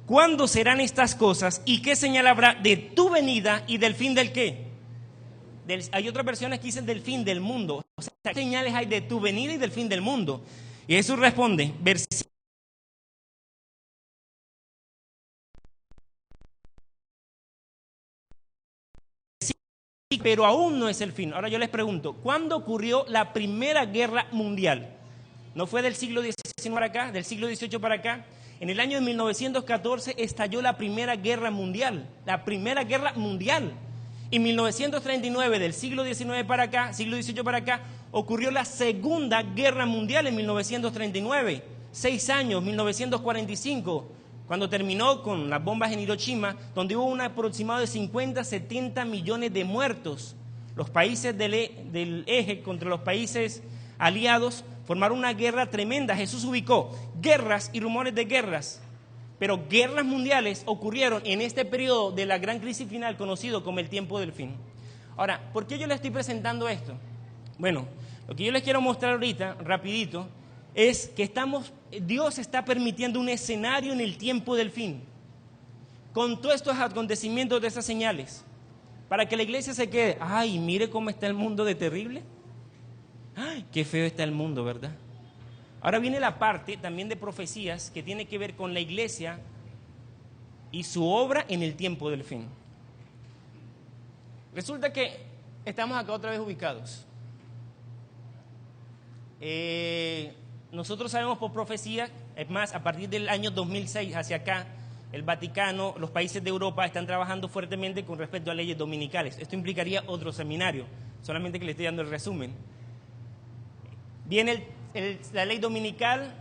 ¿cuándo serán estas cosas y qué señal habrá de tu venida y del fin del qué? Hay otras versiones que dicen del fin del mundo. O sea, ¿qué señales hay de tu venida y del fin del mundo? Y Jesús responde, pero aún no es el fin. Ahora yo les pregunto, ¿cuándo ocurrió la primera guerra mundial? ¿No fue del siglo XIX para acá, del siglo XVIII para acá? En el año de 1914 estalló la primera guerra mundial, Y en 1939, del siglo XIX para acá, siglo XVIII para acá, ocurrió la Segunda Guerra Mundial en 1939. 6 años, 1945, cuando terminó con las bombas en Hiroshima, donde hubo un aproximado de 50, 70 millones de muertos. Los países del eje contra los países aliados formaron una guerra tremenda. Jesús ubicó guerras y rumores de guerras. Pero guerras mundiales ocurrieron en este periodo de la gran crisis final conocido como el tiempo del fin. Ahora, ¿por qué yo le estoy presentando esto? Bueno, lo que yo les quiero mostrar ahorita, rapidito, es que Dios está permitiendo un escenario en el tiempo del fin, con todos estos acontecimientos de esas señales, para que la iglesia se quede, ay, mire cómo está el mundo de terrible, ay, qué feo está el mundo, ¿verdad? Ahora viene la parte también de profecías que tiene que ver con la iglesia y su obra en el tiempo del fin. Resulta que estamos acá otra vez ubicados. Nosotros sabemos por profecía, es más, a partir del año 2006 hacia acá, el Vaticano, los países de Europa están trabajando fuertemente con respecto a leyes dominicales. Esto implicaría otro seminario, solamente que le estoy dando el resumen. Viene la ley dominical,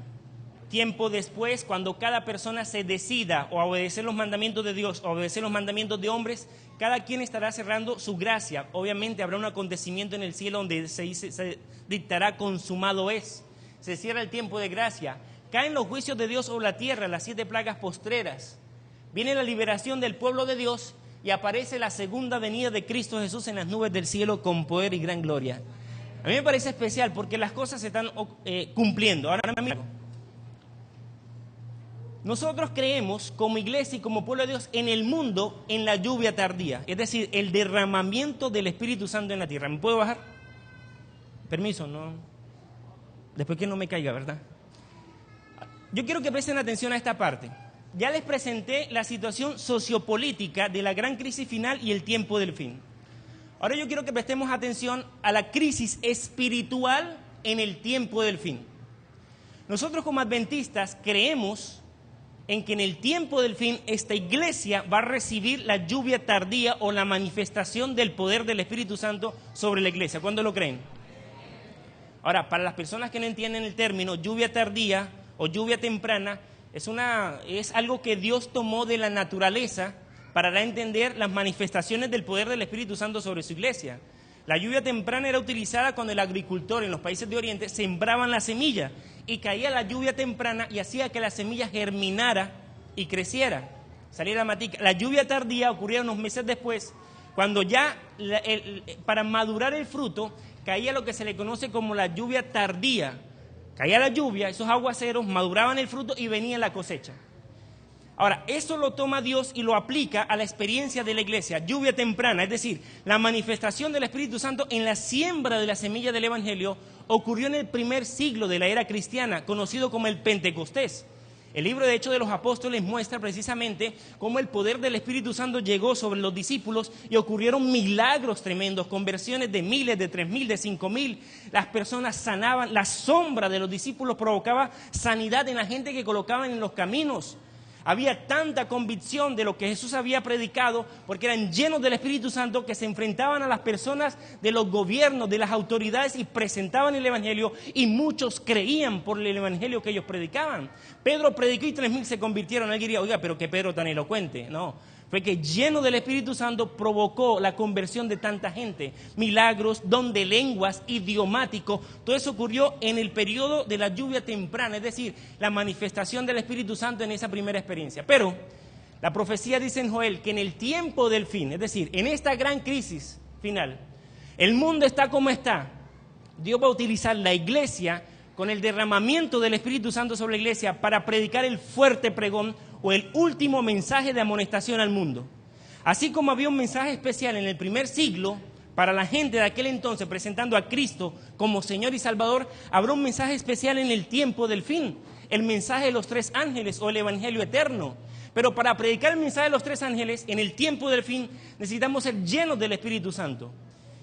tiempo después, cuando cada persona se decida o a obedecer los mandamientos de Dios o obedecer los mandamientos de hombres, cada quien estará cerrando su gracia. Obviamente habrá un acontecimiento en el cielo donde se dictará consumado es. Se cierra el tiempo de gracia. Caen los juicios de Dios sobre la tierra, las 7 plagas postreras. Viene la liberación del pueblo de Dios y aparece la segunda venida de Cristo Jesús en las nubes del cielo con poder y gran gloria. A mí me parece especial porque las cosas se están cumpliendo. Ahora mismo, nosotros creemos como iglesia y como pueblo de Dios en el mundo en la lluvia tardía, es decir, el derramamiento del Espíritu Santo en la tierra. ¿Me puedo bajar? Permiso, no. Después que no me caiga, ¿verdad? Yo quiero que presten atención a esta parte. Ya les presenté la situación sociopolítica de la gran crisis final y el tiempo del fin. Ahora yo quiero que prestemos atención a la crisis espiritual en el tiempo del fin. Nosotros como adventistas creemos en que en el tiempo del fin esta iglesia va a recibir la lluvia tardía o la manifestación del poder del Espíritu Santo sobre la iglesia. ¿Cuándo lo creen? Ahora, para las personas que no entienden el término lluvia tardía o lluvia temprana, es algo que Dios tomó de la naturaleza para dar a entender las manifestaciones del poder del Espíritu Santo sobre su iglesia. La lluvia temprana era utilizada cuando el agricultor en los países de Oriente sembraban la semilla y caía la lluvia temprana y hacía que la semilla germinara y creciera, saliera matica. La lluvia tardía ocurría unos meses después, cuando ya para madurar el fruto caía lo que se le conoce como la lluvia tardía. Caía la lluvia, esos aguaceros maduraban el fruto y venía la cosecha. Ahora, eso lo toma Dios y lo aplica a la experiencia de la iglesia, lluvia temprana, es decir, la manifestación del Espíritu Santo en la siembra de la semilla del Evangelio ocurrió en el primer siglo de la era cristiana, conocido como el Pentecostés. El libro de Hechos de los Apóstoles muestra precisamente cómo el poder del Espíritu Santo llegó sobre los discípulos y ocurrieron milagros tremendos, conversiones de miles, de 3,000, de 5,000. Las personas sanaban, la sombra de los discípulos provocaba sanidad en la gente que colocaban en los caminos. Había tanta convicción de lo que Jesús había predicado, porque eran llenos del Espíritu Santo, que se enfrentaban a las personas de los gobiernos, de las autoridades y presentaban el Evangelio, y muchos creían por el Evangelio que ellos predicaban. Pedro predicó y 3,000 se convirtieron. Alguien diría, oiga, pero qué Pedro tan elocuente. No, fue que lleno del Espíritu Santo provocó la conversión de tanta gente. Milagros, don de lenguas, idiomático, todo eso ocurrió en el periodo de la lluvia temprana, es decir, la manifestación del Espíritu Santo en esa primera experiencia. Pero la profecía dice en Joel que en el tiempo del fin, es decir, en esta gran crisis final, el mundo está como está. Dios va a utilizar la iglesia con el derramamiento del Espíritu Santo sobre la iglesia para predicar el fuerte pregón o el último mensaje de amonestación al mundo. Así como había un mensaje especial en el primer siglo para la gente de aquel entonces presentando a Cristo como Señor y Salvador, habrá un mensaje especial en el tiempo del fin, el mensaje de los 3 ángeles o el Evangelio eterno. Pero para predicar el mensaje de los 3 ángeles en el tiempo del fin necesitamos ser llenos del Espíritu Santo.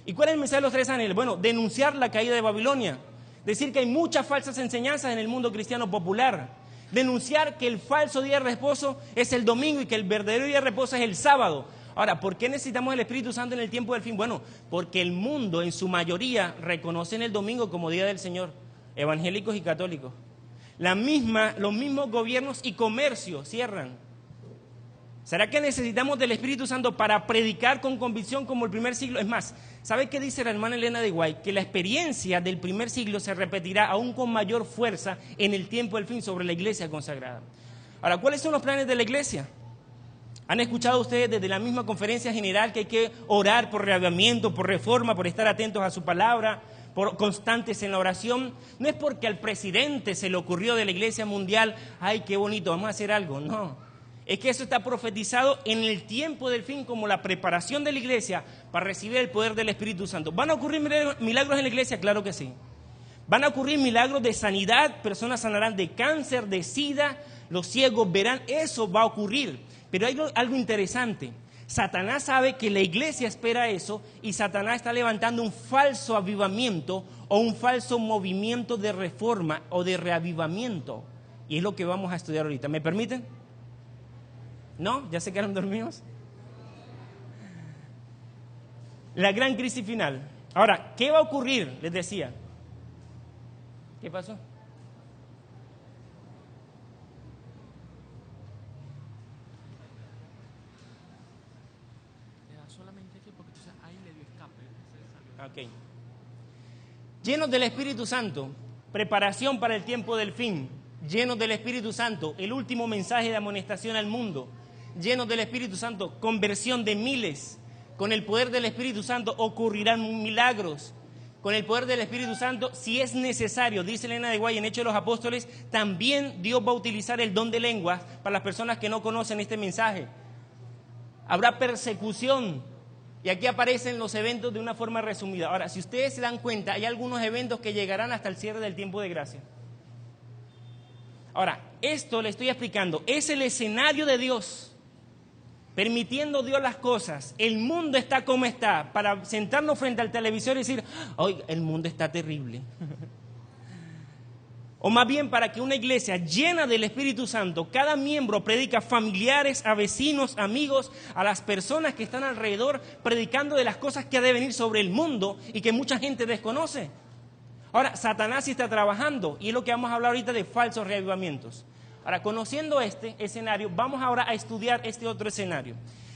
¿Y cuál es el mensaje de los 3 ángeles? Bueno, denunciar la caída de Babilonia, decir que hay muchas falsas enseñanzas en el mundo cristiano popular, denunciar que el falso día de reposo es el domingo y que el verdadero día de reposo es el sábado. Ahora, ¿por qué necesitamos el Espíritu Santo en el tiempo del fin? Bueno, porque el mundo en su mayoría reconoce el domingo como día del Señor, evangélicos y católicos. Los mismos gobiernos y comercios cierran. ¿Será que necesitamos del Espíritu Santo para predicar con convicción como el primer siglo? Es más, ¿sabe qué dice la hermana Elena de White? Que la experiencia del primer siglo se repetirá aún con mayor fuerza en el tiempo del fin sobre la iglesia consagrada. Ahora, ¿cuáles son los planes de la iglesia? ¿Han escuchado ustedes desde la misma conferencia general que hay que orar por reavivamiento, por reforma, por estar atentos a su palabra, constantes en la oración. No es porque al presidente se le ocurrió de la Iglesia Mundial, ay, qué bonito, vamos a hacer algo. No, es que eso está profetizado en el tiempo del fin como la preparación de la iglesia para recibir el poder del Espíritu Santo. ¿Van a ocurrir milagros en la iglesia? Claro que sí. Van a ocurrir milagros de sanidad, personas sanarán de cáncer, de sida, los ciegos verán, eso va a ocurrir. Pero hay algo interesante. Satanás sabe que la iglesia espera eso y Satanás está levantando un falso avivamiento o un falso movimiento de reforma o de reavivamiento. Y es lo que vamos a estudiar ahorita. ¿Me permiten? ¿No? ¿Ya se quedaron dormidos? La gran crisis final. Ahora, ¿qué va a ocurrir? Les decía. ¿Qué pasó? Okay. Llenos del Espíritu Santo, preparación para el tiempo del fin. Llenos del Espíritu Santo, el último mensaje de amonestación al mundo. Llenos del Espíritu Santo, conversión de miles. Con el poder del Espíritu Santo ocurrirán milagros. Con el poder del Espíritu Santo, si es necesario, dice Elena de Guay en Hechos de los Apóstoles, también Dios va a utilizar el don de lenguas para las personas que no conocen este mensaje. Habrá persecución. Y aquí aparecen los eventos de una forma resumida. Ahora, si ustedes se dan cuenta, hay algunos eventos que llegarán hasta el cierre del tiempo de gracia. Ahora, esto le estoy explicando, es el escenario de Dios, permitiendo Dios las cosas. El mundo está como está, para sentarnos frente al televisor y decir, ¡ay, el mundo está terrible! O más bien para que una iglesia llena del Espíritu Santo, cada miembro predica a familiares, a vecinos, amigos, a las personas que están alrededor, predicando de las cosas que ha de venir sobre el mundo y que mucha gente desconoce. Ahora, Satanás sí está trabajando y es lo que vamos a hablar ahorita de falsos reavivamientos. Ahora, conociendo este escenario, vamos ahora a estudiar este otro escenario.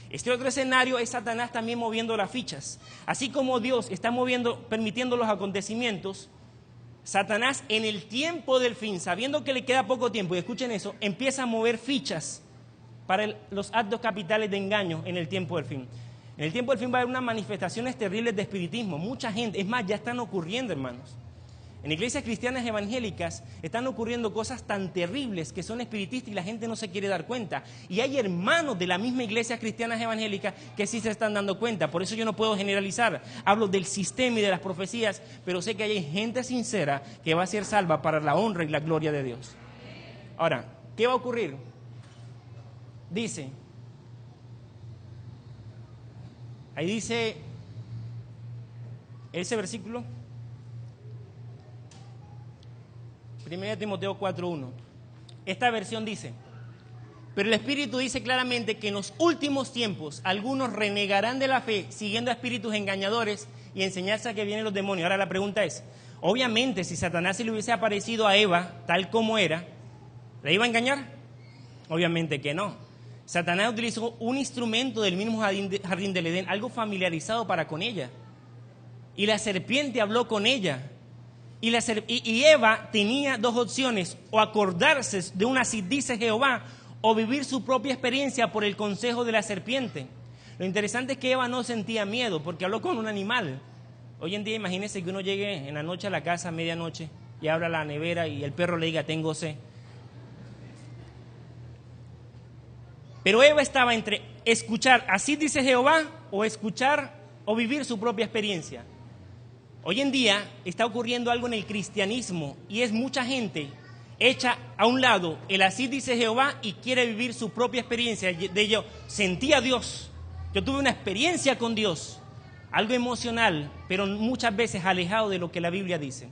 Este otro escenario es Satanás también moviendo las fichas. Así como Dios está permitiendo los acontecimientos, Satanás en el tiempo del fin, sabiendo que le queda poco tiempo, y escuchen eso, empieza a mover fichas para los actos capitales de engaño en el tiempo del fin. En el tiempo del fin va a haber unas manifestaciones terribles de espiritismo. Mucha gente, es más, ya están ocurriendo, hermanos. En iglesias cristianas evangélicas están ocurriendo cosas tan terribles que son espiritistas y la gente no se quiere dar cuenta. Y hay hermanos de la misma iglesia cristianas evangélicas que sí se están dando cuenta. Por eso yo no puedo generalizar. Hablo del sistema y de las profecías, pero sé que hay gente sincera que va a ser salva para la honra y la gloria de Dios. Ahora, ¿qué va a ocurrir? Dice, ahí dice ese versículo. 1 Timoteo 4:1. Esta versión dice, pero el Espíritu dice claramente que en los últimos tiempos algunos renegarán de la fe siguiendo a espíritus engañadores y enseñanzas que vienen los demonios. Ahora la pregunta es, obviamente si Satanás se le hubiese aparecido a Eva tal como era, ¿la iba a engañar? Obviamente que no. Satanás utilizó un instrumento del mismo jardín del Edén, algo familiarizado para con ella. Y la serpiente habló con ella. Y Eva tenía dos opciones, o acordarse de una así dice Jehová, o vivir su propia experiencia por el consejo de la serpiente. Lo interesante es que Eva no sentía miedo, porque habló con un animal. Hoy en día imagínense que uno llegue en la noche a la casa a medianoche y abra la nevera y el perro le diga, tengo sed. Pero Eva estaba entre escuchar, así dice Jehová, o escuchar o vivir su propia experiencia. Hoy en día está ocurriendo algo en el cristianismo y es mucha gente hecha a un lado el así dice Jehová y quiere vivir su propia experiencia de yo sentí a Dios, yo tuve una experiencia con Dios, algo emocional, pero muchas veces alejado de lo que la Biblia dice.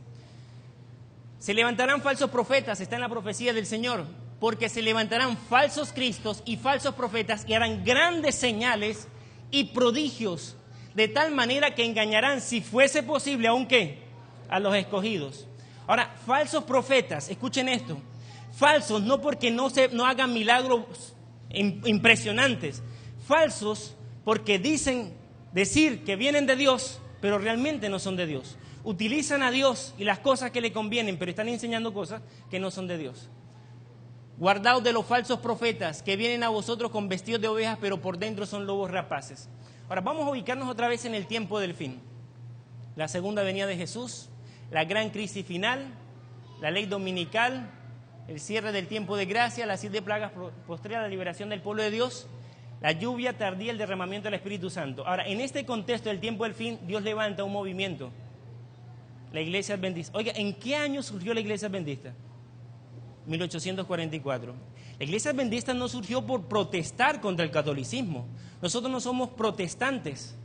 Se levantarán falsos profetas, está en la profecía del Señor, porque se levantarán falsos cristos y falsos profetas y harán grandes señales y prodigios, de tal manera que engañarán, si fuese posible, ¿aún qué? A los escogidos. Ahora, falsos profetas, escuchen esto, falsos no porque no hagan milagros impresionantes, falsos porque decir que vienen de Dios, pero realmente no son de Dios. Utilizan a Dios y las cosas que le convienen, pero están enseñando cosas que no son de Dios. Guardaos de los falsos profetas que vienen a vosotros con vestidos de ovejas, pero por dentro son lobos rapaces. Ahora vamos a ubicarnos otra vez en el tiempo del fin. La segunda venida de Jesús, la gran crisis final, la ley dominical, el cierre del tiempo de gracia, las 7 plagas postreras, la liberación del pueblo de Dios, la lluvia tardía, el derramamiento del Espíritu Santo. Ahora, en este contexto del tiempo del fin, Dios levanta un movimiento, la Iglesia Adventista. Oiga, ¿en qué año surgió la Iglesia Adventista? 1844. La Iglesia Adventista no surgió por protestar contra el catolicismo. Nosotros no somos protestantes.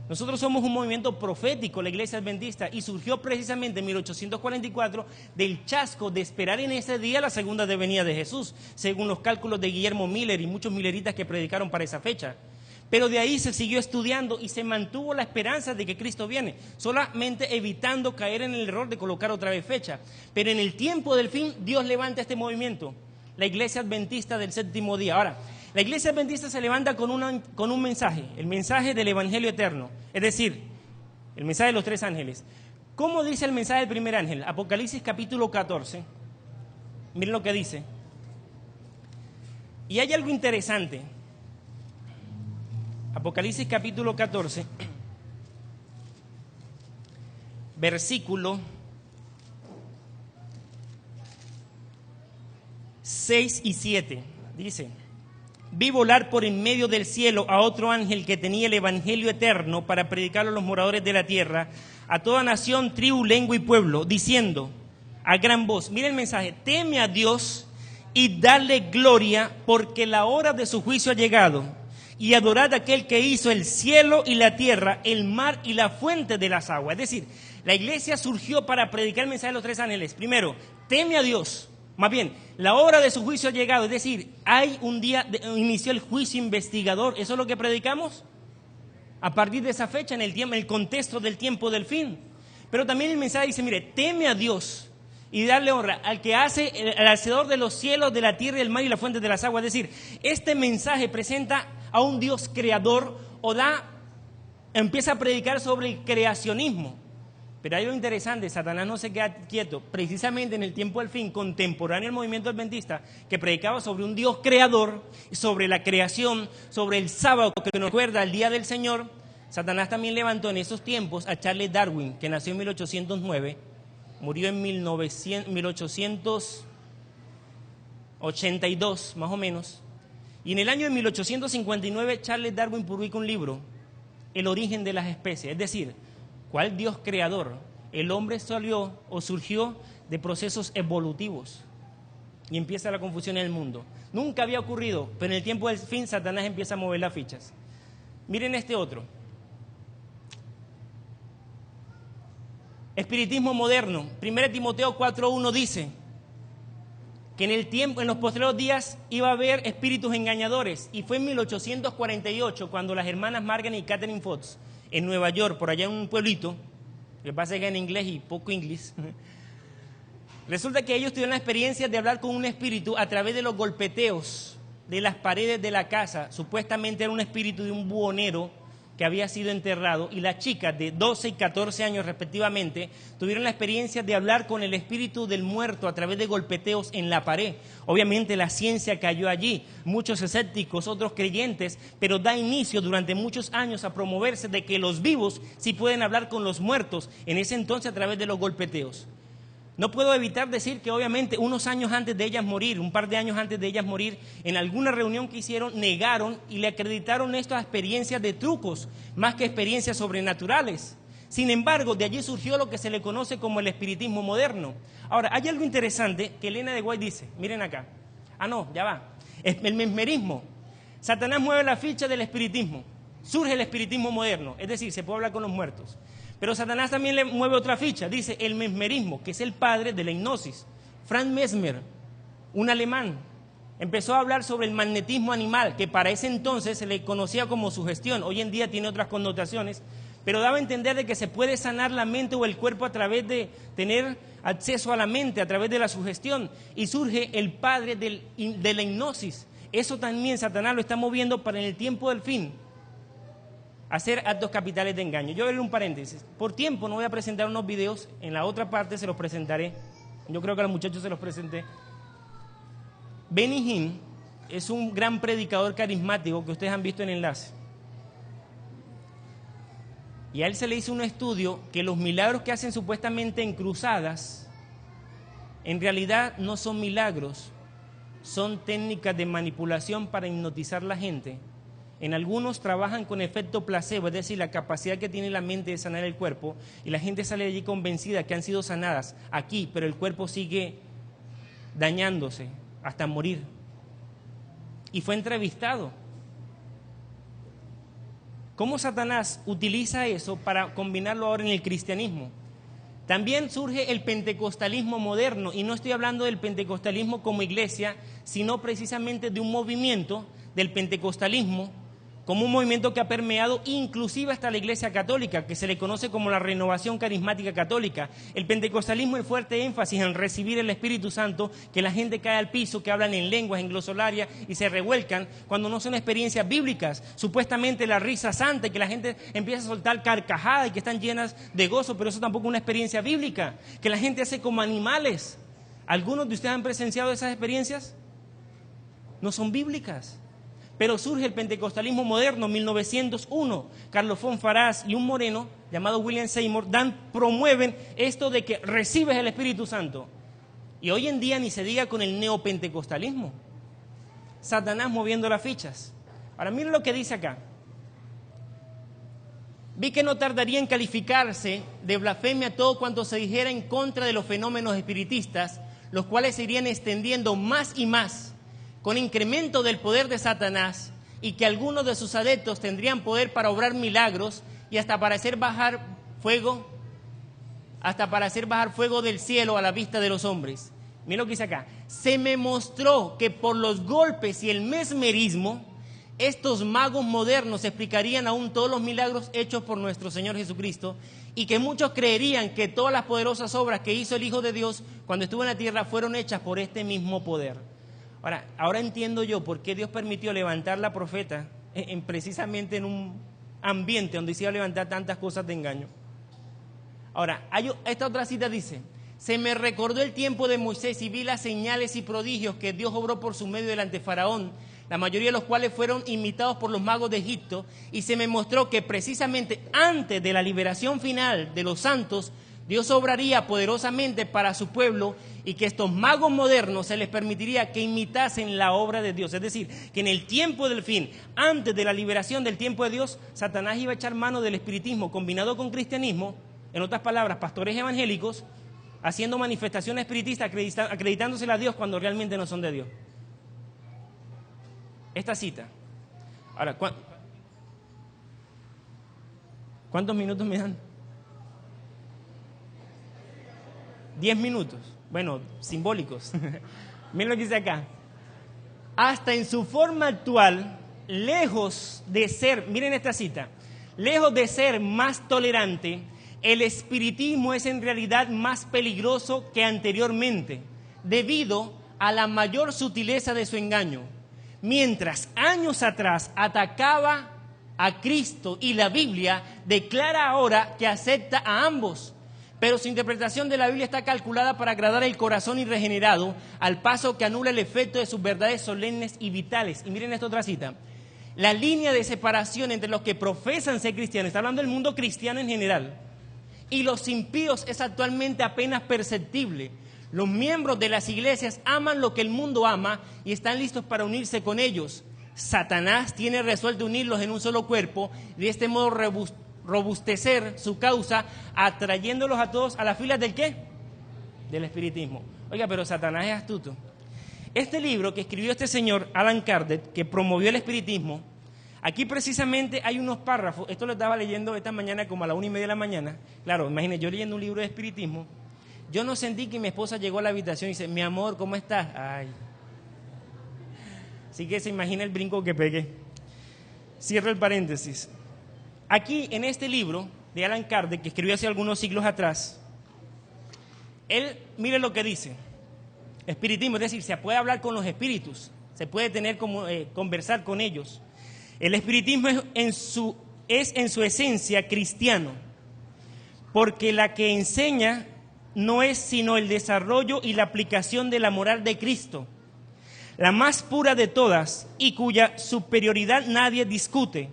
Nosotros somos un movimiento profético, la Iglesia Adventista, y surgió precisamente en 1844 del chasco de esperar en ese día la segunda venida de Jesús, según los cálculos de Guillermo Miller y muchos milleritas que predicaron para esa fecha. Pero de ahí se siguió estudiando y se mantuvo la esperanza de que Cristo viene, solamente evitando caer en el error de colocar otra vez fecha. Pero en el tiempo del fin, Dios levanta este movimiento, la Iglesia Adventista del séptimo día. Ahora, la Iglesia Adventista se levanta con un mensaje, el mensaje del Evangelio eterno, es decir, el mensaje de los 3 ángeles. ¿Cómo dice el mensaje del primer ángel? Apocalipsis capítulo 14, miren lo que dice. Y hay algo interesante. Apocalipsis capítulo 14, versículo 6 y 7, dice: vi volar por en medio del cielo a otro ángel que tenía el evangelio eterno para predicarlo a los moradores de la tierra, a toda nación, tribu, lengua y pueblo, diciendo a gran voz, mira el mensaje: teme a Dios y dale gloria, porque la hora de su juicio ha llegado, y adorad a aquel que hizo el cielo y la tierra, el mar y la fuente de las aguas. Es decir, la iglesia surgió para predicar el mensaje de los 3 ángeles. Primero, teme a Dios. Más bien, la hora de su juicio ha llegado, es decir, hay un día, inició el juicio investigador. ¿Eso es lo que predicamos? A partir de esa fecha, en el contexto del tiempo del fin. Pero también el mensaje dice, mire, teme a Dios y darle honra al que hace, el hacedor de los cielos, de la tierra, del mar y la fuente de las aguas. Es decir, este mensaje presenta a un Dios creador empieza a predicar sobre el creacionismo. Pero hay algo interesante, Satanás no se queda quieto, precisamente en el tiempo del fin, contemporáneo al movimiento adventista, que predicaba sobre un Dios creador, sobre la creación, sobre el sábado, que nos recuerda el día del Señor. Satanás también levantó en esos tiempos a Charles Darwin, que nació en 1809, murió en 1882, más o menos. Y en el año de 1859, Charles Darwin publica un libro, El origen de las especies, es decir, ¿cuál Dios creador? El hombre salió o surgió de procesos evolutivos y empieza la confusión en el mundo. Nunca había ocurrido, pero en el tiempo del fin Satanás empieza a mover las fichas. Miren este otro. Espiritismo moderno. 1 Timoteo 4:1 dice que en los posteriores días iba a haber espíritus engañadores, y fue en 1848 cuando las hermanas Margaret y Catherine Fox en Nueva York, por allá en un pueblito, que pasa que en inglés y poco inglés, resulta que ellos tuvieron la experiencia de hablar con un espíritu a través de los golpeteos de las paredes de la casa. Supuestamente era un espíritu de un buhonero que había sido enterrado, y las chicas de 12 y 14 años respectivamente tuvieron la experiencia de hablar con el espíritu del muerto a través de golpeteos en la pared. Obviamente la ciencia cayó allí, muchos escépticos, otros creyentes, pero da inicio durante muchos años a promoverse de que los vivos sí pueden hablar con los muertos, en ese entonces a través de los golpeteos. No puedo evitar decir que obviamente unos años antes de ellas morir, un par de años antes de ellas morir, en alguna reunión que hicieron, negaron y le acreditaron esto a experiencias de trucos, más que experiencias sobrenaturales. Sin embargo, de allí surgió lo que se le conoce como el espiritismo moderno. Ahora, hay algo interesante que Elena de White dice, miren acá. Ya va. El mesmerismo. Satanás mueve la ficha del espiritismo. Surge el espiritismo moderno, es decir, se puede hablar con los muertos. Pero Satanás también le mueve otra ficha, dice el mesmerismo, que es el padre de la hipnosis. Franz Mesmer, un alemán, empezó a hablar sobre el magnetismo animal, que para ese entonces se le conocía como sugestión. Hoy en día tiene otras connotaciones, pero daba a entender de que se puede sanar la mente o el cuerpo a través de tener acceso a la mente, a través de la sugestión. Y surge el padre de la hipnosis. Eso también Satanás lo está moviendo para en el tiempo del fin hacer actos capitales de engaño. Yo voy a leer un paréntesis. Por tiempo no voy a presentar unos videos, en la otra parte se los presentaré. Yo creo que a los muchachos se los presenté. Benny Hinn es un gran predicador carismático que ustedes han visto en el enlace. Y a él se le hizo un estudio que los milagros que hacen supuestamente en cruzadas, en realidad no son milagros, son técnicas de manipulación para hipnotizar a la gente. En algunos trabajan con efecto placebo, es decir, la capacidad que tiene la mente de sanar el cuerpo, y la gente sale de allí convencida que han sido sanadas aquí, pero el cuerpo sigue dañándose hasta morir. Y fue entrevistado. ¿Cómo Satanás utiliza eso para combinarlo ahora en el cristianismo? También surge el pentecostalismo moderno, y no estoy hablando del pentecostalismo como iglesia, sino precisamente de un movimiento del pentecostalismo, como un movimiento que ha permeado inclusive hasta la Iglesia Católica, que se le conoce como la renovación carismática católica. El pentecostalismo es fuerte énfasis en recibir el Espíritu Santo, que la gente cae al piso, que hablan en lenguas, en glosolaria y se revuelcan cuando no son experiencias bíblicas. Supuestamente la risa santa, y que la gente empieza a soltar carcajadas y que están llenas de gozo, pero eso tampoco es una experiencia bíblica. Que la gente hace como animales. ¿Algunos de ustedes han presenciado esas experiencias? No son bíblicas. Pero surge el pentecostalismo moderno, 1901. Carlos Fonfarás y un moreno llamado William Seymour promueven esto de que recibes el Espíritu Santo. Y hoy en día ni se diga con el neopentecostalismo. Satanás moviendo las fichas. Ahora miren lo que dice acá. Vi que no tardaría en calificarse de blasfemia todo cuanto se dijera en contra de los fenómenos espiritistas, los cuales se irían extendiendo más y más, con incremento del poder de Satanás, y que algunos de sus adeptos tendrían poder para obrar milagros y hasta para hacer bajar fuego del cielo a la vista de los hombres. Miren lo que dice acá. Se me mostró que por los golpes y el mesmerismo, estos magos modernos explicarían aún todos los milagros hechos por nuestro Señor Jesucristo, y que muchos creerían que todas las poderosas obras que hizo el Hijo de Dios cuando estuvo en la tierra fueron hechas por este mismo poder. Ahora entiendo yo por qué Dios permitió levantar la profeta precisamente en un ambiente donde se iba a levantar tantas cosas de engaño. Ahora, esta otra cita dice: se me recordó el tiempo de Moisés y vi las señales y prodigios que Dios obró por su medio delante de Faraón, la mayoría de los cuales fueron imitados por los magos de Egipto, y se me mostró que precisamente antes de la liberación final de los santos, Dios obraría poderosamente para su pueblo, y que estos magos modernos se les permitiría que imitasen la obra de Dios. Es decir, que en el tiempo del fin, antes de la liberación del tiempo de Dios, Satanás iba a echar mano del espiritismo combinado con cristianismo, en otras palabras, pastores evangélicos, haciendo manifestaciones espiritistas, acreditándosela a Dios cuando realmente no son de Dios. Esta cita. Ahora, ¿cuántos minutos me dan? 10 minutos. Bueno, simbólicos. Miren lo que dice acá. Hasta en su forma actual, lejos de ser, miren esta cita, lejos de ser más tolerante, el espiritismo es en realidad más peligroso que anteriormente, debido a la mayor sutileza de su engaño. Mientras años atrás atacaba a Cristo y la Biblia, declara ahora que acepta a ambos. Pero su interpretación de la Biblia está calculada para agradar el corazón irregenerado, al paso que anula el efecto de sus verdades solemnes y vitales. Y miren esta otra cita. La línea de separación entre los que profesan ser cristianos, está hablando del mundo cristiano en general, y los impíos es actualmente apenas perceptible. Los miembros de las iglesias aman lo que el mundo ama y están listos para unirse con ellos. Satanás tiene resuelto unirlos en un solo cuerpo y de este modo robustecer su causa, atrayéndolos a todos a las filas ¿del qué? Del espiritismo. Oiga, pero Satanás es astuto. Este libro que escribió este señor Alan Kardec, que promovió el espiritismo, aquí precisamente hay unos párrafos. Esto lo estaba leyendo esta mañana como a la 1:30 de la mañana. Claro, imagínense, yo leyendo un libro de espiritismo, yo no sentí que mi esposa llegó a la habitación y dice: mi amor, ¿cómo estás? Ay. Así que se imagina el brinco que pegué. Cierro el paréntesis. Aquí, en este libro de Alan Kardec, que escribió hace algunos siglos atrás, él, mire lo que dice. Espiritismo, es decir, se puede hablar con los espíritus, se puede conversar con ellos. El espiritismo es en su esencia cristiano, porque la que enseña no es sino el desarrollo y la aplicación de la moral de Cristo, la más pura de todas y cuya superioridad nadie discute.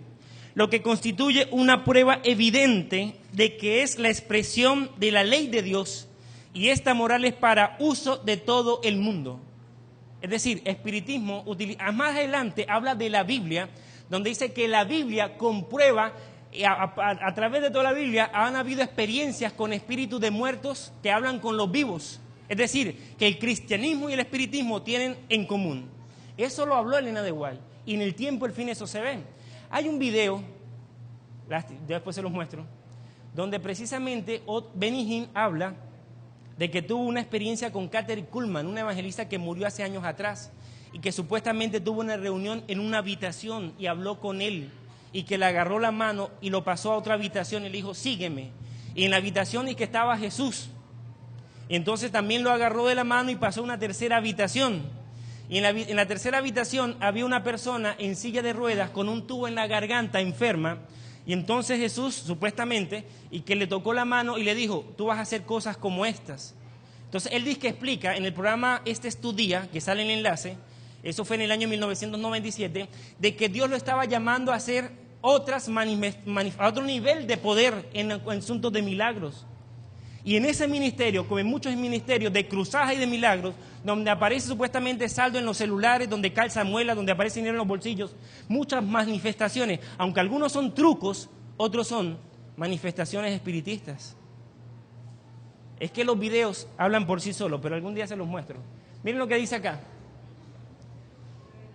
lo que constituye una prueba evidente de que es la expresión de la ley de Dios y esta moral es para uso de todo el mundo. Es decir, espiritismo, más adelante habla de la Biblia, donde dice que la Biblia comprueba, a través de toda la Biblia han habido experiencias con espíritus de muertos que hablan con los vivos. Es decir, que el cristianismo y el espiritismo tienen en común. Eso lo habló Elena de White y en el tiempo al fin eso se ve. Hay un video, después se los muestro, donde precisamente Benny Hinn habla de que tuvo una experiencia con Catherine Kuhlman, una evangelista que murió hace años atrás y que supuestamente tuvo una reunión en una habitación y habló con él y que le agarró la mano y lo pasó a otra habitación y le dijo, sígueme. Y en la habitación y que estaba Jesús. Y entonces también lo agarró de la mano y pasó a una tercera habitación. Y en la tercera habitación había una persona en silla de ruedas con un tubo en la garganta enferma. Y entonces Jesús, supuestamente, y que le tocó la mano y le dijo, tú vas a hacer cosas como estas. Entonces él dice que explica en el programa Este es tu día, que sale en el enlace, eso fue en el año 1997, de que Dios lo estaba llamando a hacer a otro nivel de poder en asuntos de milagros. Y en ese ministerio, como en muchos ministerios de cruzadas y de milagros, donde aparece supuestamente saldo en los celulares, donde calza muela, donde aparece dinero en los bolsillos, muchas manifestaciones, aunque algunos son trucos, otros son manifestaciones espiritistas. Es que los videos hablan por sí solos, pero algún día se los muestro. Miren lo que dice acá.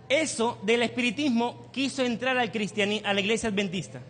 Eso del espiritismo quiso entrar al cristianismo, a la iglesia adventista.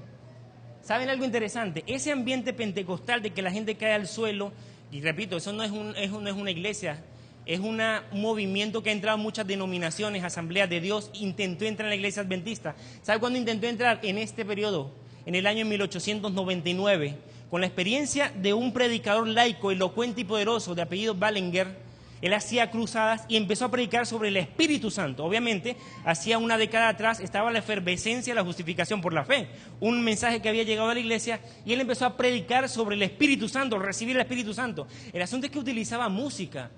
¿Saben algo interesante? Ese ambiente pentecostal de que la gente cae al suelo, y repito, eso no es una iglesia, es un movimiento que ha entrado en muchas denominaciones, asambleas de Dios, intentó entrar en la iglesia adventista. ¿Sabe cuándo intentó entrar? En este periodo, en el año 1899, con la experiencia de un predicador laico, elocuente y poderoso de apellido Ballinger. Él hacía cruzadas y empezó a predicar sobre el Espíritu Santo. Obviamente, hacía una década atrás estaba la efervescencia de la justificación por la fe, un mensaje que había llegado a la iglesia, y él empezó a predicar sobre el Espíritu Santo, recibir el Espíritu Santo. El asunto es que utilizaba música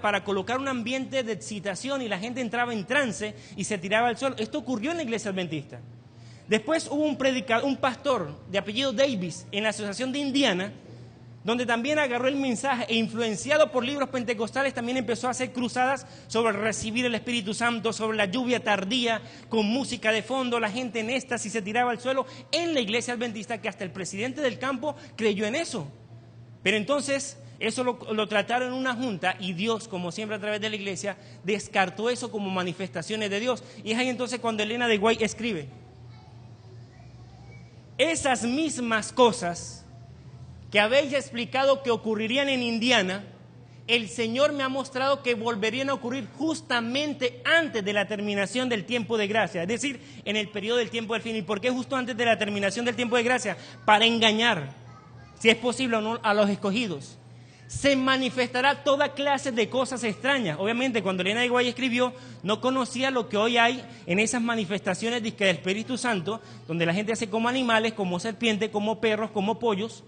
para colocar un ambiente de excitación y la gente entraba en trance y se tiraba al suelo. Esto ocurrió en la iglesia adventista. Después hubo un pastor de apellido Davis en la Asociación de Indiana, donde también agarró el mensaje e influenciado por libros pentecostales también empezó a hacer cruzadas sobre recibir el Espíritu Santo, sobre la lluvia tardía, con música de fondo, la gente en éxtasis se tiraba al suelo en la iglesia adventista, que hasta el presidente del campo creyó en eso. Pero entonces eso lo trataron en una junta y Dios, como siempre a través de la iglesia, descartó eso como manifestaciones de Dios. Y es ahí entonces cuando Elena de White escribe: esas mismas cosas que habéis explicado que ocurrirían en Indiana, el Señor me ha mostrado que volverían a ocurrir justamente antes de la terminación del tiempo de gracia, es decir, en el periodo del tiempo del fin. ¿Y por qué justo antes de la terminación del tiempo de gracia? Para engañar, si es posible o no, a los escogidos. Se manifestará toda clase de cosas extrañas. Obviamente, cuando Elena de White escribió, no conocía lo que hoy hay en esas manifestaciones del Espíritu Santo, donde la gente hace como animales, como serpientes, como perros, como pollos,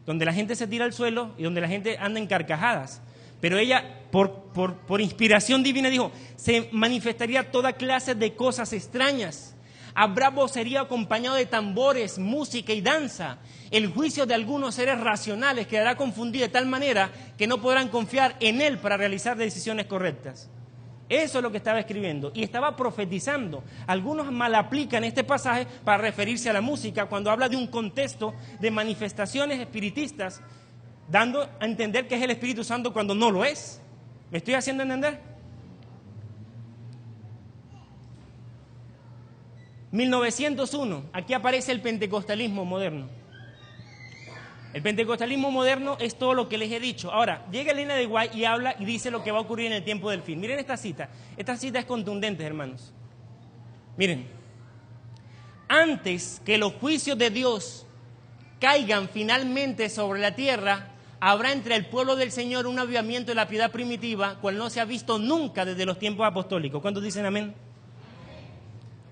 donde la gente se tira al suelo y donde la gente anda en carcajadas. Pero ella, por inspiración divina, dijo, se manifestaría toda clase de cosas extrañas. Habrá vocería acompañado de tambores, música y danza. El juicio de algunos seres racionales quedará confundido de tal manera que no podrán confiar en él para realizar decisiones correctas. Eso es lo que estaba escribiendo y estaba profetizando. Algunos mal aplican este pasaje para referirse a la música cuando habla de un contexto de manifestaciones espiritistas, dando a entender que es el Espíritu Santo cuando no lo es. ¿Me estoy haciendo entender? 1901, aquí aparece el pentecostalismo moderno. El pentecostalismo moderno es todo lo que les he dicho. Ahora, llega Elena de White y habla y dice lo que va a ocurrir en el tiempo del fin. Miren esta cita. Esta cita es contundente, hermanos. Miren. Antes que los juicios de Dios caigan finalmente sobre la tierra, habrá entre el pueblo del Señor un avivamiento de la piedad primitiva, cual no se ha visto nunca desde los tiempos apostólicos. ¿Cuántos dicen amén?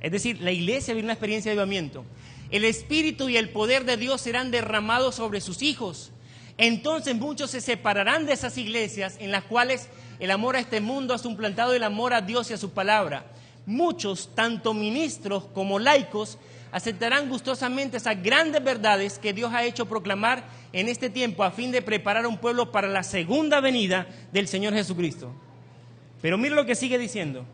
Es decir, la iglesia vive una experiencia de avivamiento. El Espíritu y el poder de Dios serán derramados sobre sus hijos. Entonces muchos se separarán de esas iglesias en las cuales el amor a este mundo ha suplantado el amor a Dios y a su palabra. muchos, tanto ministros como laicos, aceptarán gustosamente esas grandes verdades que Dios ha hecho proclamar en este tiempo a fin de preparar a un pueblo para la segunda venida del Señor Jesucristo. Pero mire lo que sigue diciendo.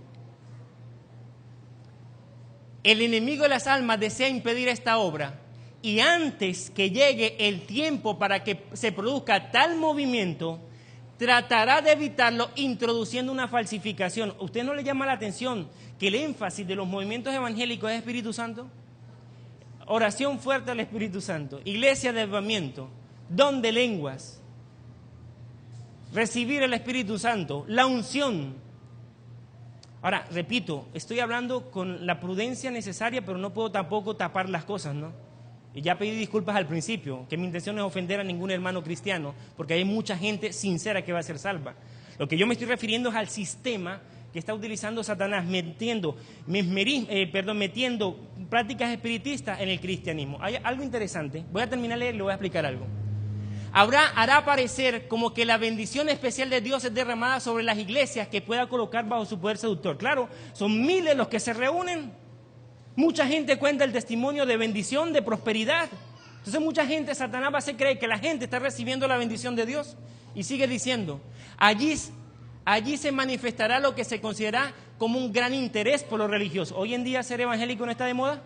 El enemigo de las almas desea impedir esta obra, y antes que llegue el tiempo para que se produzca tal movimiento, tratará de evitarlo introduciendo una falsificación. ¿Usted no le llama la atención que el énfasis de los movimientos evangélicos es Espíritu Santo? Oración fuerte al Espíritu Santo, iglesia de avivamiento, don de lenguas, recibir el Espíritu Santo, la unción. Ahora, repito, estoy hablando con la prudencia necesaria, pero no puedo tampoco tapar las cosas, ¿no? Y ya pedí disculpas al principio, que mi intención no es ofender a ningún hermano cristiano, porque hay mucha gente sincera que va a ser salva. Lo que yo me estoy refiriendo es al sistema que está utilizando Satanás, metiendo prácticas espiritistas en el cristianismo. Hay algo interesante, voy a terminar de leer y le voy a explicar algo. Hará parecer como que la bendición especial de Dios es derramada sobre las iglesias que pueda colocar bajo su poder seductor. Claro, son miles los que se reúnen. Mucha gente cuenta el testimonio de bendición, de prosperidad. Entonces mucha gente, Satanás va a hacer creer que la gente está recibiendo la bendición de Dios. Y sigue diciendo, allí se manifestará lo que se considera como un gran interés por lo religioso. Hoy en día ser evangélico no está de moda.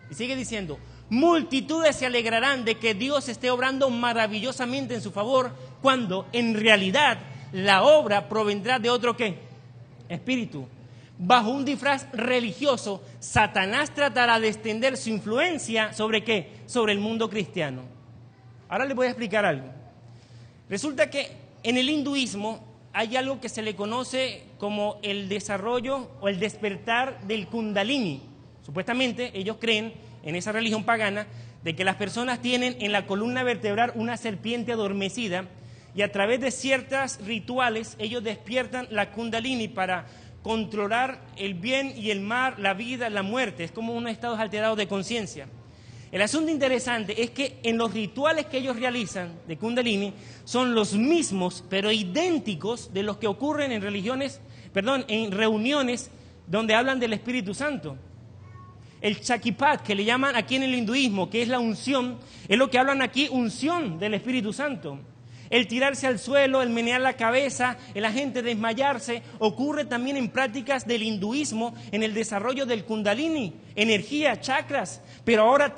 Y sigue diciendo, multitudes se alegrarán de que Dios esté obrando maravillosamente en su favor, cuando en realidad la obra provendrá de otro ¿qué? Espíritu. Bajo un disfraz religioso, Satanás tratará de extender su influencia ¿sobre qué? Sobre el mundo cristiano. Ahora les voy a explicar algo. Resulta que en el hinduismo hay algo que se le conoce como el desarrollo o el despertar del Kundalini. Supuestamente ellos creen en esa religión pagana de que las personas tienen en la columna vertebral una serpiente adormecida y a través de ciertos rituales ellos despiertan la Kundalini para controlar el bien y el mal, la vida, la muerte. Es como unos estados alterados de conciencia. El asunto interesante es que en los rituales que ellos realizan de Kundalini son los mismos, pero idénticos de los que ocurren en en reuniones donde hablan del Espíritu Santo. El Chakipat, que le llaman aquí en el hinduismo, que es la unción, es lo que hablan aquí, unción del Espíritu Santo. El tirarse al suelo, el menear la cabeza, el la gente desmayarse, ocurre también en prácticas del hinduismo, en el desarrollo del Kundalini, energía, chakras. Pero ahora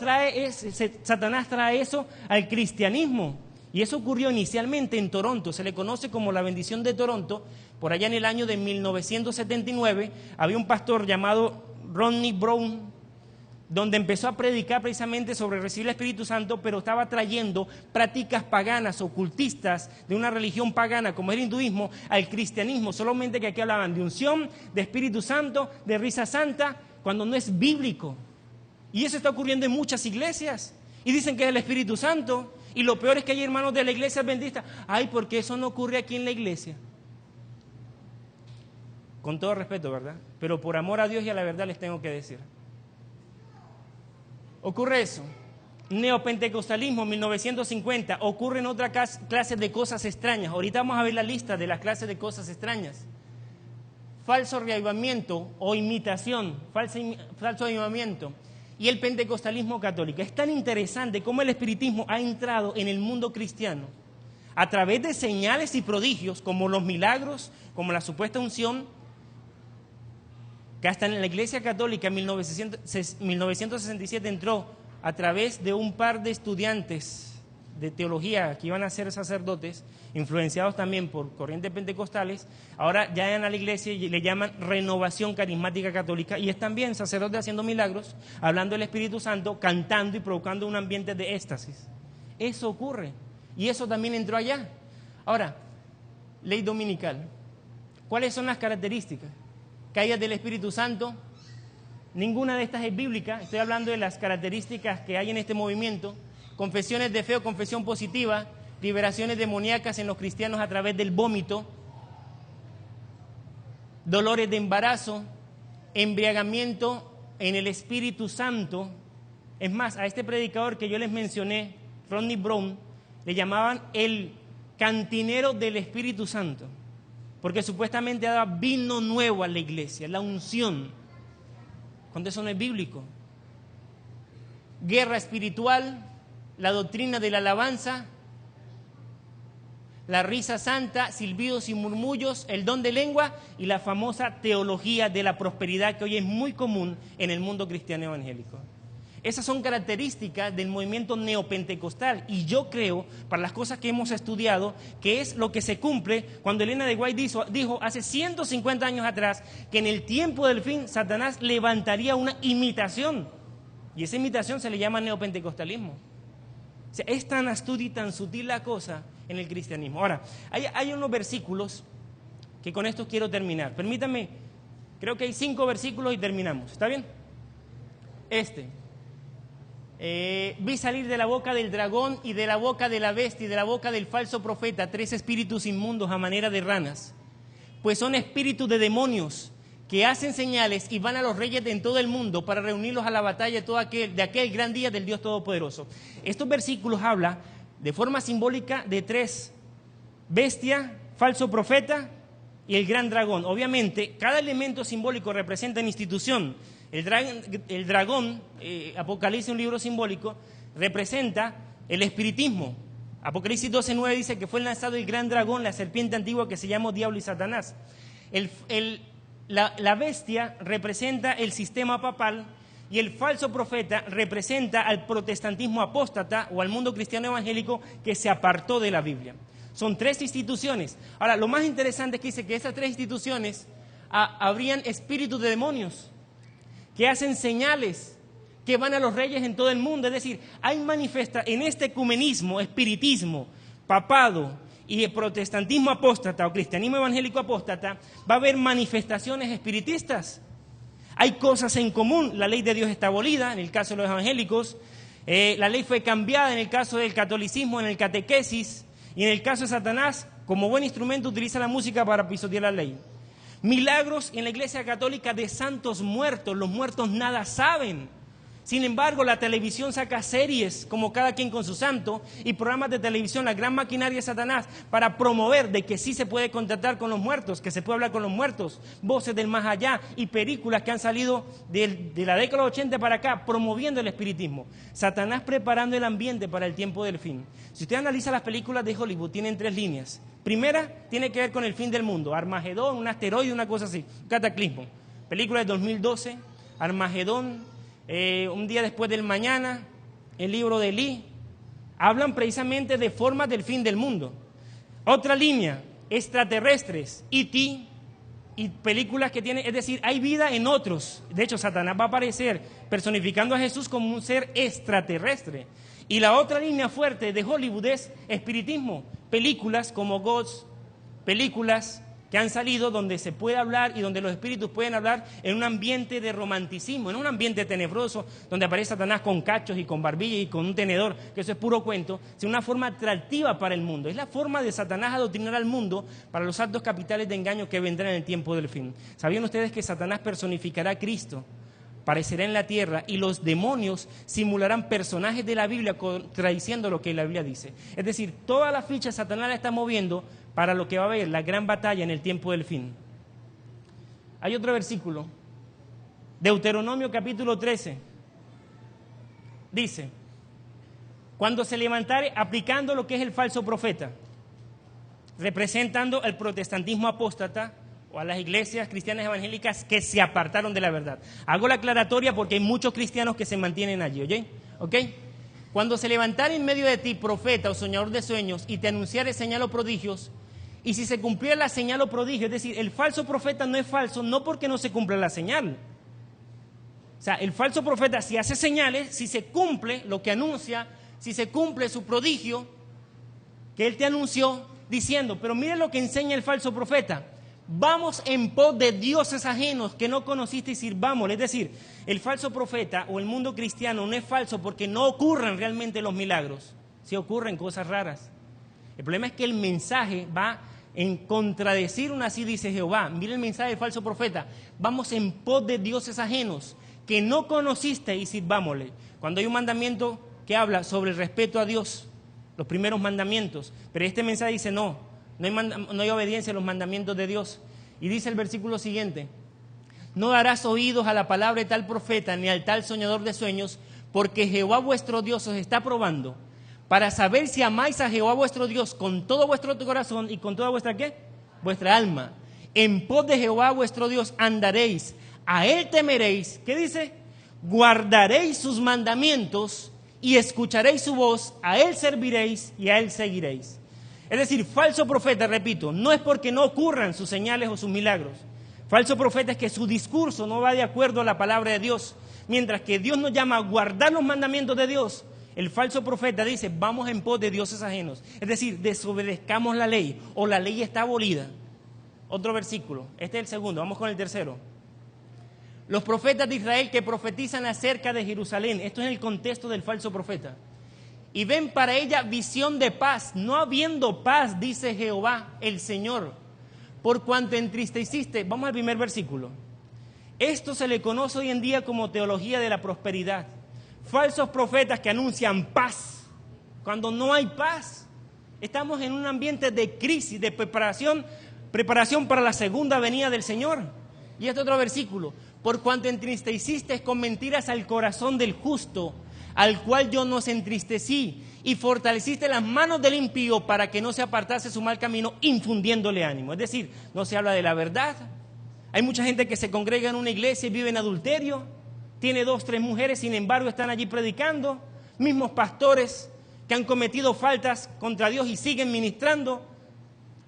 Satanás trae eso al cristianismo. Y eso ocurrió inicialmente en Toronto, se le conoce como la bendición de Toronto. Por allá en el año de 1979 había un pastor llamado Rodney Brown, donde empezó a predicar precisamente sobre recibir el Espíritu Santo, pero estaba trayendo prácticas paganas, ocultistas, de una religión pagana como el hinduismo, al cristianismo, solamente que aquí hablaban de unción, de Espíritu Santo, de risa santa, cuando no es bíblico. Y eso está ocurriendo en muchas iglesias, y dicen que es el Espíritu Santo, y lo peor es que hay hermanos de la iglesia adventista, ay, porque eso no ocurre aquí en la iglesia. Con todo respeto, ¿verdad? Pero por amor a Dios y a la verdad les tengo que decir. Ocurre eso. Neopentecostalismo, 1950. Ocurren otras clases de cosas extrañas. Ahorita vamos a ver la lista de las clases de cosas extrañas. Falso reavivamiento o imitación, falso avivamiento. Y el pentecostalismo católico. Es tan interesante cómo el espiritismo ha entrado en el mundo cristiano a través de señales y prodigios, como los milagros, como la supuesta unción, que hasta en la Iglesia Católica en 1967 entró a través de un par de estudiantes de teología que iban a ser sacerdotes, influenciados también por corrientes pentecostales. Ahora ya van a la iglesia y le llaman renovación carismática católica, y es también sacerdotes haciendo milagros, hablando del Espíritu Santo, cantando y provocando un ambiente de éxtasis. Eso ocurre, y eso también entró allá. Ahora, ley dominical. ¿Cuáles son las características? Caídas del Espíritu Santo. Ninguna de estas es bíblica. Estoy hablando de las características que hay en este movimiento. Confesiones de fe o confesión positiva, liberaciones demoníacas en los cristianos a través del vómito, dolores de embarazo, embriagamiento en el Espíritu Santo. Es más, a este predicador que yo les mencioné, Rodney Brown, le llamaban el cantinero del Espíritu Santo. porque supuestamente daba vino nuevo a la iglesia, la unción, cuando eso no es bíblico. Guerra espiritual, la doctrina de la alabanza, la risa santa, silbidos y murmullos, el don de lengua y la famosa teología de la prosperidad que hoy es muy común en el mundo cristiano evangélico. Esas son características del movimiento neopentecostal y yo creo, para las cosas que hemos estudiado, que es lo que se cumple cuando Elena de White dijo hace 150 años atrás que en el tiempo del fin Satanás levantaría una imitación y esa imitación se le llama neopentecostalismo. O sea, es tan astuta y tan sutil la cosa en el cristianismo. Ahora, hay unos versículos que con estos quiero terminar. Permítanme, creo que hay 5 versículos y terminamos. ¿Está bien? Vi salir de la boca del dragón y de la boca de la bestia y de la boca del falso profeta 3 espíritus inmundos a manera de ranas, pues son espíritus de demonios que hacen señales y van a los reyes en todo el mundo para reunirlos a la batalla de aquel gran día del Dios Todopoderoso. Estos versículos hablan de forma simbólica de 3: bestia, falso profeta y el gran dragón. Obviamente, cada elemento simbólico representa una institución. El dragón, Apocalipsis, un libro simbólico, representa el espiritismo. Apocalipsis 12:9 dice que fue lanzado el gran dragón, la serpiente antigua que se llamó Diablo y Satanás. La bestia representa el sistema papal y el falso profeta representa al protestantismo apóstata o al mundo cristiano evangélico que se apartó de la Biblia. Son 3 instituciones. Ahora, lo más interesante es que dice que esas 3 instituciones habrían espíritus de demonios que hacen señales, que van a los reyes en todo el mundo. Es decir, hay en este ecumenismo, espiritismo, papado y el protestantismo apóstata o cristianismo evangélico apóstata, va a haber manifestaciones espiritistas. Hay cosas en común. La ley de Dios está abolida en el caso de los evangélicos, la ley fue cambiada en el caso del catolicismo, en el catequesis, y en el caso de Satanás, como buen instrumento, utiliza la música para pisotear la ley. Milagros en la iglesia católica de santos muertos, los muertos nada saben. Sin embargo, la televisión saca series como Cada quien con su santo y programas de televisión, la gran maquinaria de Satanás, para promover de que sí se puede contactar con los muertos, que se puede hablar con los muertos, voces del más allá y películas que han salido de la década de los 80 para acá, promoviendo el espiritismo. Satanás preparando el ambiente para el tiempo del fin. Si usted analiza las películas de Hollywood, tienen 3 líneas. Primera, tiene que ver con el fin del mundo, Armagedón, un asteroide, una cosa así, un cataclismo. Película de 2012, Armagedón, un día después del mañana, el libro de Elí, hablan precisamente de formas del fin del mundo. Otra línea, extraterrestres, E.T. y películas que tienen, es decir, hay vida en otros. De hecho, Satanás va a aparecer personificando a Jesús como un ser extraterrestre. Y la otra línea fuerte de Hollywood es espiritismo, películas como Ghost, películas que han salido donde se puede hablar y donde los espíritus pueden hablar en un ambiente de romanticismo, en un ambiente tenebroso, donde aparece Satanás con cachos y con barbilla y con un tenedor, que eso es puro cuento, sino una forma atractiva para el mundo. Es la forma de Satanás adoctrinar al mundo para los actos capitales de engaño que vendrán en el tiempo del fin. ¿Sabían ustedes que Satanás personificará a Cristo? Aparecerá en la tierra y los demonios simularán personajes de la Biblia contradiciendo lo que la Biblia dice. Es decir, toda la ficha Satanás la está moviendo para lo que va a haber, la gran batalla en el tiempo del fin. Hay otro versículo, Deuteronomio capítulo 13, dice, cuando se levantare aplicando lo que es el falso profeta, representando el protestantismo apóstata, o a las iglesias cristianas evangélicas que se apartaron de la verdad. Hago la aclaratoria porque hay muchos cristianos que se mantienen allí, ¿oye? ¿Ok? Cuando se levantare en medio de ti profeta o soñador de sueños y te anunciare señal o prodigios, y si se cumpliera la señal o prodigio, es decir, el falso profeta no es falso no porque no se cumpla la señal. O sea, el falso profeta si hace señales, si se cumple lo que anuncia, si se cumple su prodigio que él te anunció diciendo, pero mire lo que enseña el falso profeta. Vamos en pos de dioses ajenos que no conociste y sirvámosle. Es decir, el falso profeta o el mundo cristiano no es falso porque no ocurren realmente los milagros. Sí ocurren cosas raras. El problema es que el mensaje va en contradecir un así dice Jehová. Mire el mensaje del falso profeta. Vamos en pos de dioses ajenos que no conociste y sirvámosle. Cuando hay un mandamiento que habla sobre el respeto a Dios, los primeros mandamientos, pero este mensaje dice no. no hay obediencia a los mandamientos de Dios. Y dice el versículo siguiente: no darás oídos a la palabra de tal profeta ni al tal soñador de sueños, porque Jehová vuestro Dios os está probando para saber si amáis a Jehová vuestro Dios con todo vuestro corazón y con toda vuestra ¿qué? Vuestra alma. En pos de Jehová vuestro Dios andaréis, a él temeréis. ¿Qué dice? Guardaréis sus mandamientos y escucharéis su voz, a él serviréis y a él seguiréis. Es decir, falso profeta, repito, no es porque no ocurran sus señales o sus milagros. Falso profeta es que su discurso no va de acuerdo a la palabra de Dios. Mientras que Dios nos llama a guardar los mandamientos de Dios, el falso profeta dice, vamos en pos de dioses ajenos. Es decir, desobedezcamos la ley o la ley está abolida. Otro versículo, este es el segundo, vamos con el tercero. Los profetas de Israel que profetizan acerca de Jerusalén, esto es el contexto del falso profeta. Y ven para ella visión de paz, no habiendo paz, dice Jehová el Señor, por cuanto entristeciste. Vamos al primer versículo. Esto se le conoce hoy en día como teología de la prosperidad. Falsos profetas que anuncian paz, cuando no hay paz. Estamos en un ambiente de crisis, de preparación para la segunda venida del Señor. Y este otro versículo, por cuanto entristeciste con mentiras al corazón del justo, al cual yo nos entristecí, y fortaleciste las manos del impío para que no se apartase su mal camino, infundiéndole ánimo. Es decir, no se habla de la verdad. Hay mucha gente que se congrega en una iglesia y vive en adulterio, tiene 2, 3 mujeres, sin embargo están allí predicando, mismos pastores que han cometido faltas contra Dios y siguen ministrando,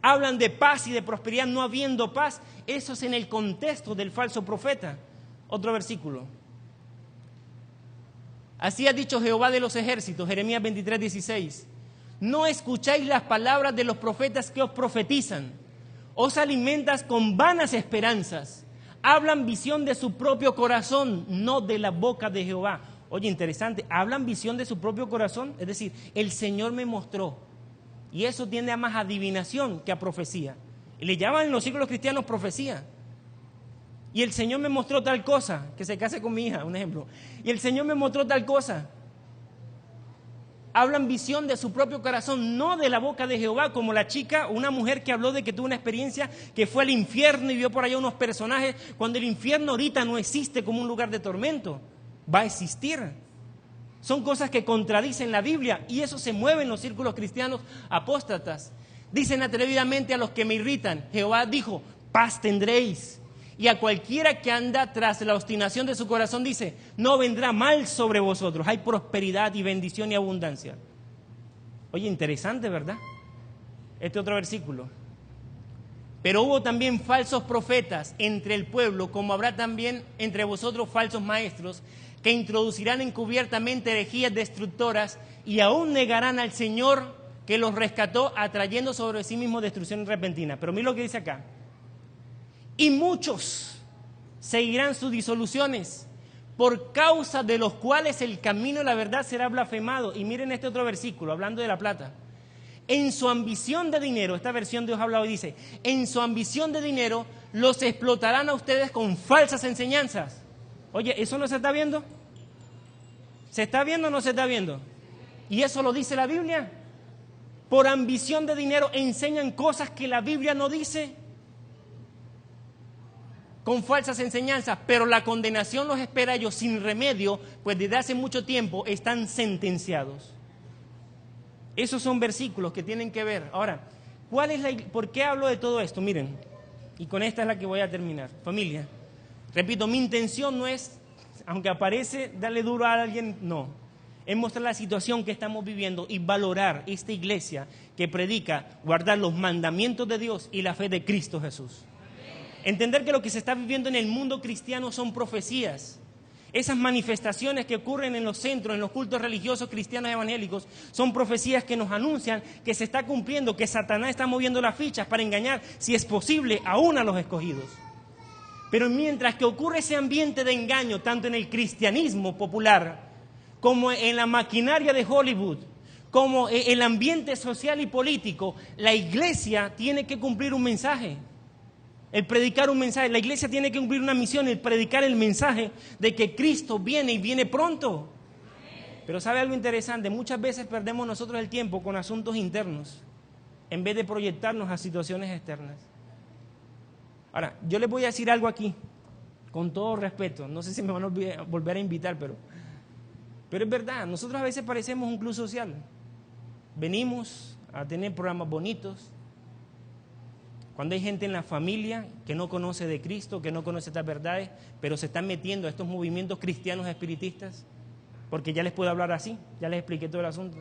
hablan de paz y de prosperidad no habiendo paz. Eso es en el contexto del falso profeta. Otro versículo. Así ha dicho Jehová de los ejércitos, Jeremías 23:16. No escucháis las palabras de los profetas que os profetizan. Os alimentas con vanas esperanzas. Hablan visión de su propio corazón, no de la boca de Jehová. Oye, interesante, hablan visión de su propio corazón. Es decir, el Señor me mostró. Y eso tiende a más adivinación que a profecía. Y le llaman en los círculos cristianos profecía. Y el Señor me mostró tal cosa, que se case con mi hija, un ejemplo. Y el Señor me mostró tal cosa. Hablan visión de su propio corazón, no de la boca de Jehová, como la chica, una mujer que habló de que tuvo una experiencia que fue al infierno y vio por allá unos personajes, cuando el infierno ahorita no existe como un lugar de tormento, va a existir. Son cosas que contradicen la Biblia y eso se mueve en los círculos cristianos apóstatas. Dicen atrevidamente a los que me irritan, Jehová dijo, paz tendréis. Y a cualquiera que anda tras la obstinación de su corazón dice, no vendrá mal sobre vosotros, hay prosperidad y bendición y abundancia. Oye, interesante, ¿verdad? Este otro versículo. Pero hubo también falsos profetas entre el pueblo, como habrá también entre vosotros falsos maestros, que introducirán encubiertamente herejías destructoras y aún negarán al Señor que los rescató, atrayendo sobre sí mismo destrucción repentina. Pero mira lo que dice acá. Y muchos seguirán sus disoluciones, por causa de los cuales el camino de la verdad será blasfemado. Y miren este otro versículo, hablando de la plata. En su ambición de dinero, esta versión de Dios habla hoy dice, en su ambición de dinero los explotarán a ustedes con falsas enseñanzas. Oye, ¿eso no se está viendo? ¿Se está viendo o no se está viendo? Y eso lo dice la Biblia. Por ambición de dinero enseñan cosas que la Biblia no dice. Con falsas enseñanzas, pero la condenación los espera a ellos sin remedio, pues desde hace mucho tiempo están sentenciados. Esos son versículos que tienen que ver. Ahora, ¿por qué hablo de todo esto? Miren, y con esta es la que voy a terminar. Familia, repito, mi intención no es, aunque aparece darle duro a alguien, no. Es mostrar la situación que estamos viviendo y valorar esta iglesia que predica guardar los mandamientos de Dios y la fe de Cristo Jesús. Entender que lo que se está viviendo en el mundo cristiano son profecías. Esas manifestaciones que ocurren en los centros, en los cultos religiosos cristianos evangélicos, son profecías que nos anuncian que se está cumpliendo, que Satanás está moviendo las fichas para engañar, si es posible, aún a los escogidos. Pero mientras que ocurre ese ambiente de engaño, tanto en el cristianismo popular, como en la maquinaria de Hollywood, como en el ambiente social y político, la iglesia tiene que cumplir un mensaje. El predicar un mensaje, la iglesia tiene que cumplir una misión, el predicar el mensaje de que Cristo viene y viene pronto. Pero ¿sabe algo interesante? Muchas veces perdemos nosotros el tiempo con asuntos internos. en vez de proyectarnos a situaciones externas. Ahora, yo les voy a decir algo aquí, con todo respeto. No sé si me van a volver a invitar, pero es verdad. Nosotros a veces parecemos un club social. Venimos a tener programas bonitos. Cuando hay gente en la familia que no conoce de Cristo, que no conoce estas verdades, pero se están metiendo a estos movimientos cristianos espiritistas, porque ya les puedo hablar así, ya les expliqué todo el asunto.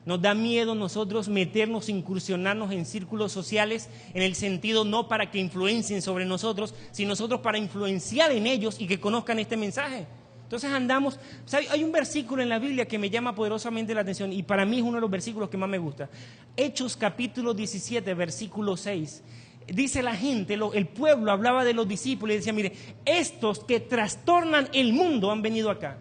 Nos da miedo nosotros meternos, incursionarnos en círculos sociales, en el sentido no para que influencien sobre nosotros, sino nosotros para influenciar en ellos y que conozcan este mensaje. Entonces andamos, ¿sabe? Hay un versículo en la Biblia que me llama poderosamente la atención y para mí es uno de los versículos que más me gusta. Hechos capítulo 17, versículo 6. Dice la gente, el pueblo hablaba de los discípulos y decía, mire, estos que trastornan el mundo han venido acá.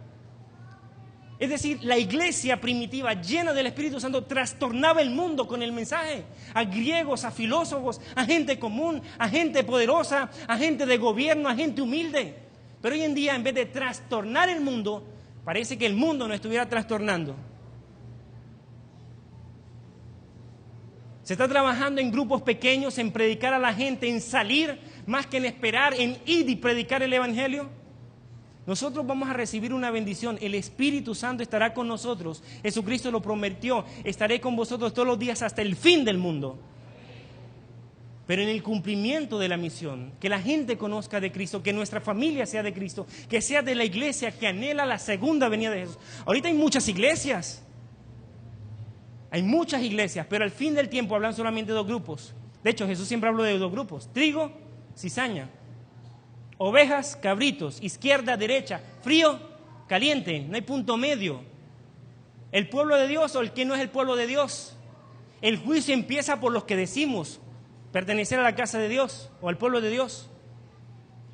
Es decir, la iglesia primitiva llena del Espíritu Santo trastornaba el mundo con el mensaje. A griegos, a filósofos, a gente común, a gente poderosa, a gente de gobierno, a gente humilde. Pero hoy en día, en vez de trastornar el mundo, parece que el mundo nos estuviera trastornando. Se está trabajando en grupos pequeños, en predicar a la gente, en salir, más que en esperar, en ir y predicar el Evangelio. Nosotros vamos a recibir una bendición, el Espíritu Santo estará con nosotros, Jesucristo lo prometió, estaré con vosotros todos los días hasta el fin del mundo. Pero en el cumplimiento de la misión, que la gente conozca de Cristo, que nuestra familia sea de Cristo, que sea de la iglesia que anhela la segunda venida de Jesús. Ahorita hay muchas iglesias, pero al fin del tiempo hablan solamente de dos grupos. De hecho, Jesús siempre habló de dos grupos, trigo, cizaña. Ovejas, cabritos, izquierda, derecha, frío, caliente, no hay punto medio. ¿El pueblo de Dios o el que no es el pueblo de Dios? El juicio empieza por los que decimos pertenecer a la casa de Dios o al pueblo de Dios.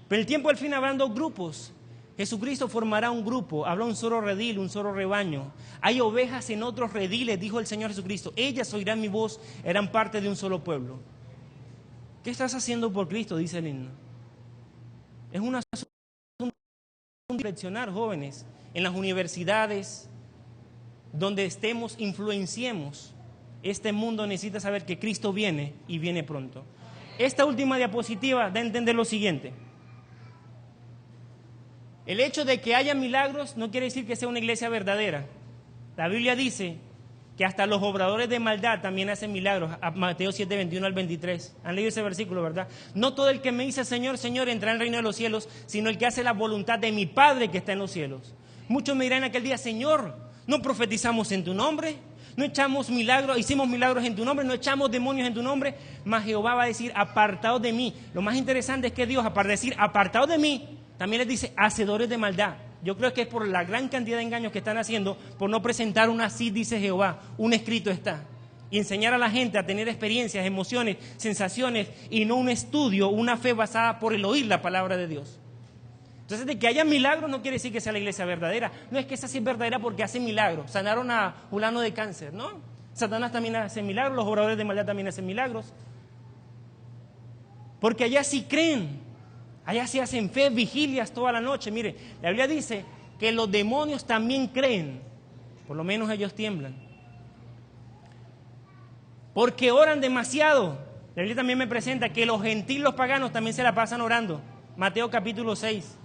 Pero el tiempo al fin habrán dos grupos. Jesucristo formará un grupo, habrá un solo redil, un solo rebaño. Hay ovejas en otros rediles, dijo el Señor Jesucristo. Ellas oirán mi voz, eran parte de un solo pueblo. ¿Qué estás haciendo por Cristo? Dice el himno. Es una reflexionar, jóvenes, en las universidades, donde estemos, influenciemos. Este mundo necesita saber que Cristo viene y viene pronto. Esta última diapositiva da a entender lo siguiente. El hecho de que haya milagros no quiere decir que sea una iglesia verdadera. La Biblia dice que hasta los obradores de maldad también hacen milagros. A Mateo 7, 21 al 23. Han leído ese versículo, ¿verdad? No todo el que me dice Señor, Señor entrará en el reino de los cielos, sino el que hace la voluntad de mi Padre que está en los cielos. Muchos me dirán en aquel día, Señor, ¿no profetizamos en tu nombre? ¿No echamos milagros, hicimos milagros en tu nombre? ¿No echamos demonios en tu nombre? Mas Jehová va a decir, apartados de mí. Lo más interesante es que Dios, aparte de decir, apartados de mí, también les dice, hacedores de maldad. Yo creo que es por la gran cantidad de engaños que están haciendo, por no presentar una así, dice Jehová, un escrito está. Y enseñar a la gente a tener experiencias, emociones, sensaciones, y no un estudio, una fe basada por el oír la palabra de Dios. Entonces, de que haya milagros no quiere decir que sea la iglesia verdadera. No es que esa sí es verdadera porque hace milagros. Sanaron a fulano de cáncer, ¿no? Satanás también hace milagros, los obradores de maldad también hacen milagros. Porque allá sí creen. Allá se hacen fe, vigilias toda la noche. Mire, la Biblia dice que los demonios también creen. Por lo menos ellos tiemblan. Porque oran demasiado. La Biblia también me presenta que los gentiles, los paganos también se la pasan orando. Mateo capítulo 6.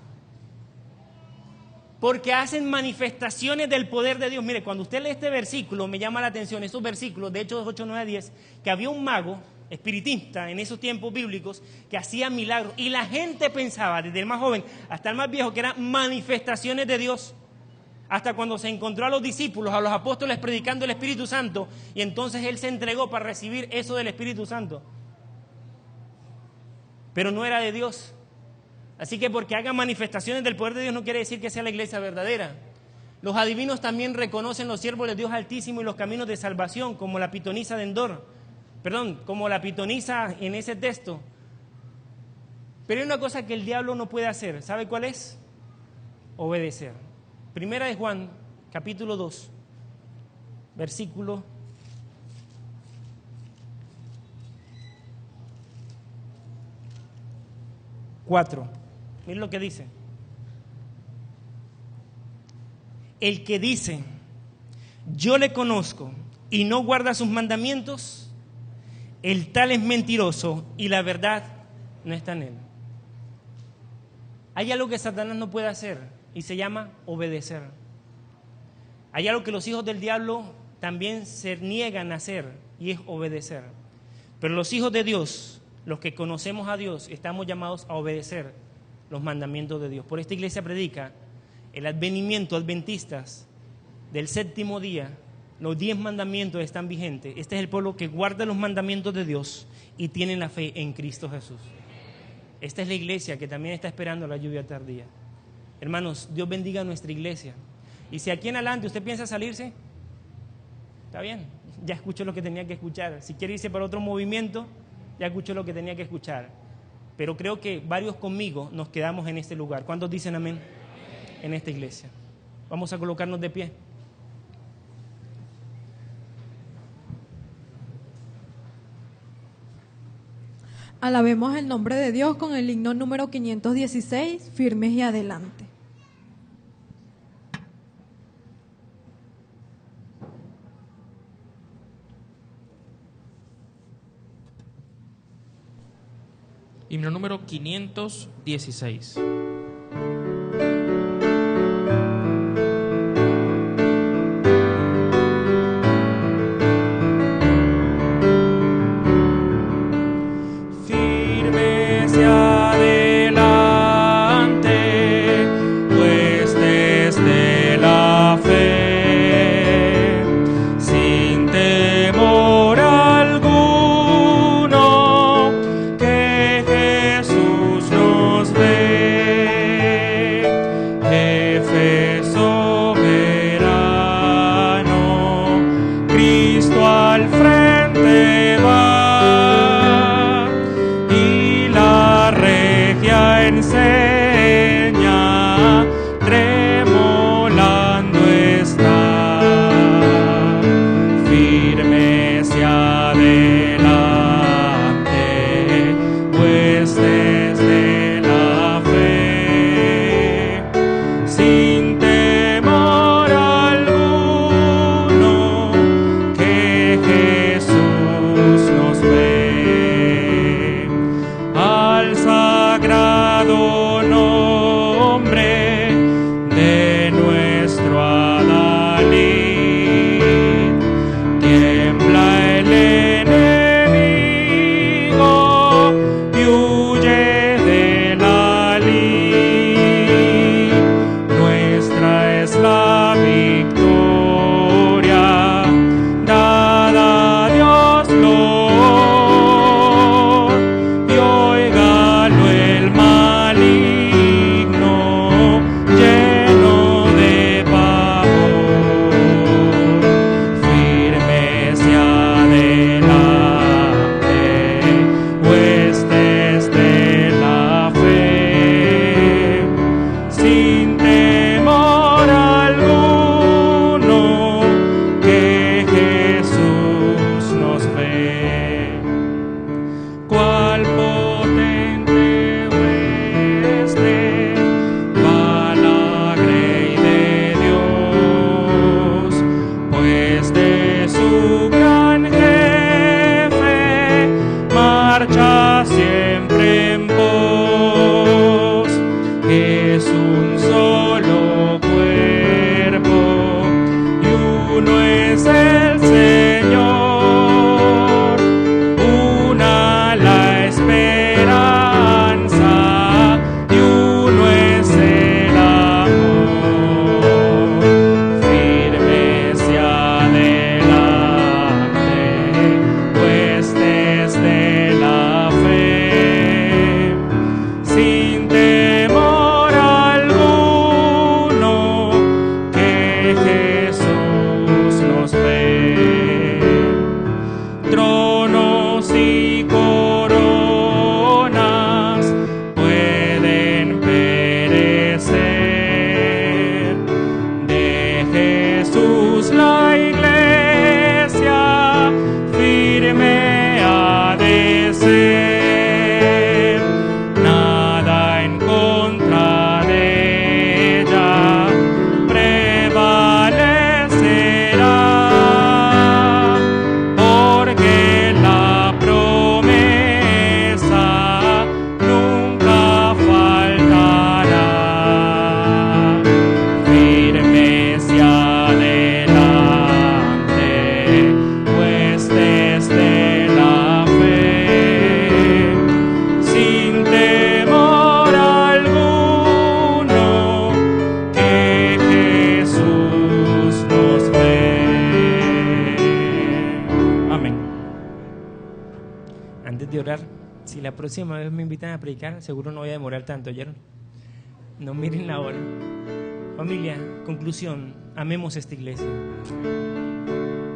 Porque hacen manifestaciones del poder de Dios. Mire, cuando usted lee este versículo, me llama la atención, estos versículos, de Hechos 8, 9, 10, que había un mago espiritista en esos tiempos bíblicos que hacía milagros y la gente pensaba, desde el más joven hasta el más viejo, que eran manifestaciones de Dios, hasta cuando se encontró a los discípulos, a los apóstoles predicando el Espíritu Santo, y entonces él se entregó para recibir eso del Espíritu Santo, pero no era de Dios. Así que porque hagan manifestaciones del poder de Dios no quiere decir que sea la iglesia verdadera. Los adivinos también reconocen los siervos de Dios Altísimo y los caminos de salvación, como la pitonisa de Endor. Como la pitonisa en ese texto. Pero hay una cosa que el diablo no puede hacer. ¿Sabe cuál es? Obedecer. Primera de Juan, capítulo 2, versículo 4. Miren lo que dice. El que dice, yo le conozco, y no guarda sus mandamientos, el tal es mentiroso y la verdad no está en él. Hay algo que Satanás no puede hacer y se llama obedecer. Hay algo que los hijos del diablo también se niegan a hacer y es obedecer. Pero los hijos de Dios, los que conocemos a Dios, estamos llamados a obedecer los mandamientos de Dios. Por esta iglesia predica el advenimiento adventistas del séptimo día. Los 10 mandamientos están vigentes. Este es el pueblo que guarda los mandamientos de Dios y tiene la fe en Cristo Jesús. Esta es la iglesia que también está esperando la lluvia tardía. Hermanos, Dios bendiga a nuestra iglesia. Y si aquí en adelante usted piensa salirse, está bien, ya escuchó lo que tenía que escuchar. Si quiere irse para otro movimiento, ya escuchó lo que tenía que escuchar. Pero creo que varios conmigo nos quedamos en este lugar. ¿Cuántos dicen amén? En esta iglesia. Vamos a colocarnos de pie. Alabemos el nombre de Dios con el himno número 516, firmes y adelante. Himno número 516. Antes de orar, si la próxima vez me invitan a predicar, seguro no voy a demorar tanto, ¿oyeron? No miren la hora. Familia, conclusión, amemos esta iglesia.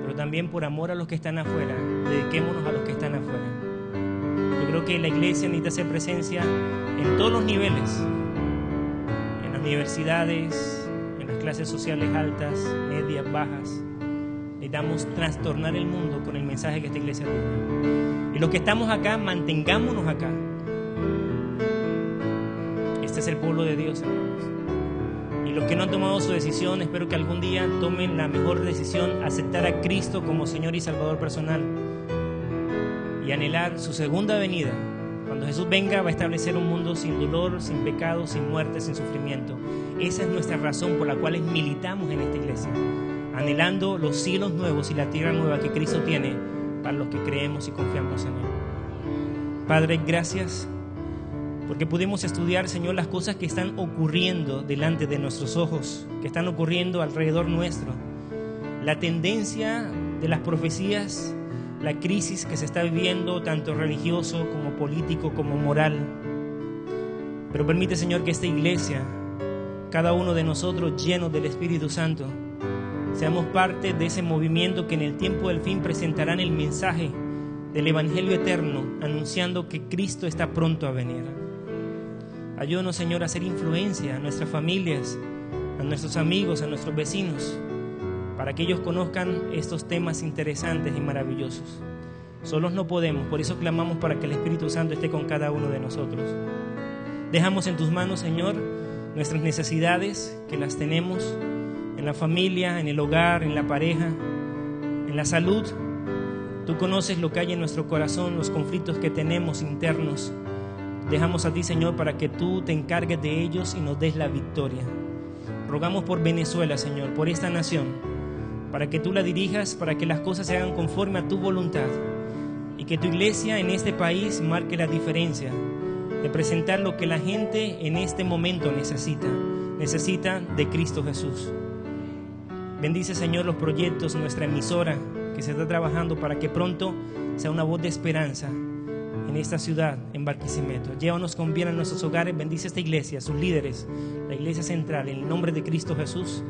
Pero también por amor a los que están afuera, dediquémonos a los que están afuera. Yo creo que la iglesia necesita hacer presencia en todos los niveles, en las universidades, en las clases sociales altas, medias, bajas. Necesitamos trastornar el mundo con el mensaje que esta iglesia tiene. Y los que estamos acá, mantengámonos acá. Este es el pueblo de Dios, hermanos. Y los que no han tomado su decisión, espero que algún día tomen la mejor decisión, aceptar a Cristo como Señor y Salvador personal y anhelar su segunda venida. Cuando Jesús venga, va a establecer un mundo sin dolor, sin pecado, sin muerte, sin sufrimiento. Esa es nuestra razón por la cual militamos en esta iglesia, anhelando los cielos nuevos y la tierra nueva que Cristo tiene para los que creemos y confiamos en Él. Padre, gracias porque pudimos estudiar, Señor, las cosas que están ocurriendo delante de nuestros ojos, que están ocurriendo alrededor nuestro. La tendencia de las profecías, la crisis que se está viviendo, tanto religioso como político como moral. Pero permite, Señor, que esta iglesia, cada uno de nosotros llenos del Espíritu Santo, seamos parte de ese movimiento que en el tiempo del fin presentarán el mensaje del Evangelio eterno, anunciando que Cristo está pronto a venir. Ayúdanos, Señor, a hacer influencia a nuestras familias, a nuestros amigos, a nuestros vecinos, para que ellos conozcan estos temas interesantes y maravillosos. Solos no podemos, por eso clamamos para que el Espíritu Santo esté con cada uno de nosotros. Dejamos en tus manos, Señor, nuestras necesidades, que las tenemos en la familia, en el hogar, en la pareja, en la salud. Tú conoces lo que hay en nuestro corazón, los conflictos que tenemos internos. Dejamos a ti, Señor, para que tú te encargues de ellos y nos des la victoria. Rogamos por Venezuela, Señor, por esta nación, para que tú la dirijas, para que las cosas se hagan conforme a tu voluntad y que tu iglesia en este país marque la diferencia de presentar lo que la gente en este momento necesita de Cristo Jesús. Bendice, Señor, los proyectos, nuestra emisora que se está trabajando para que pronto sea una voz de esperanza en esta ciudad, en Barquisimeto. Llévanos con bien a nuestros hogares, bendice esta iglesia, sus líderes, la iglesia central, en el nombre de Cristo Jesús.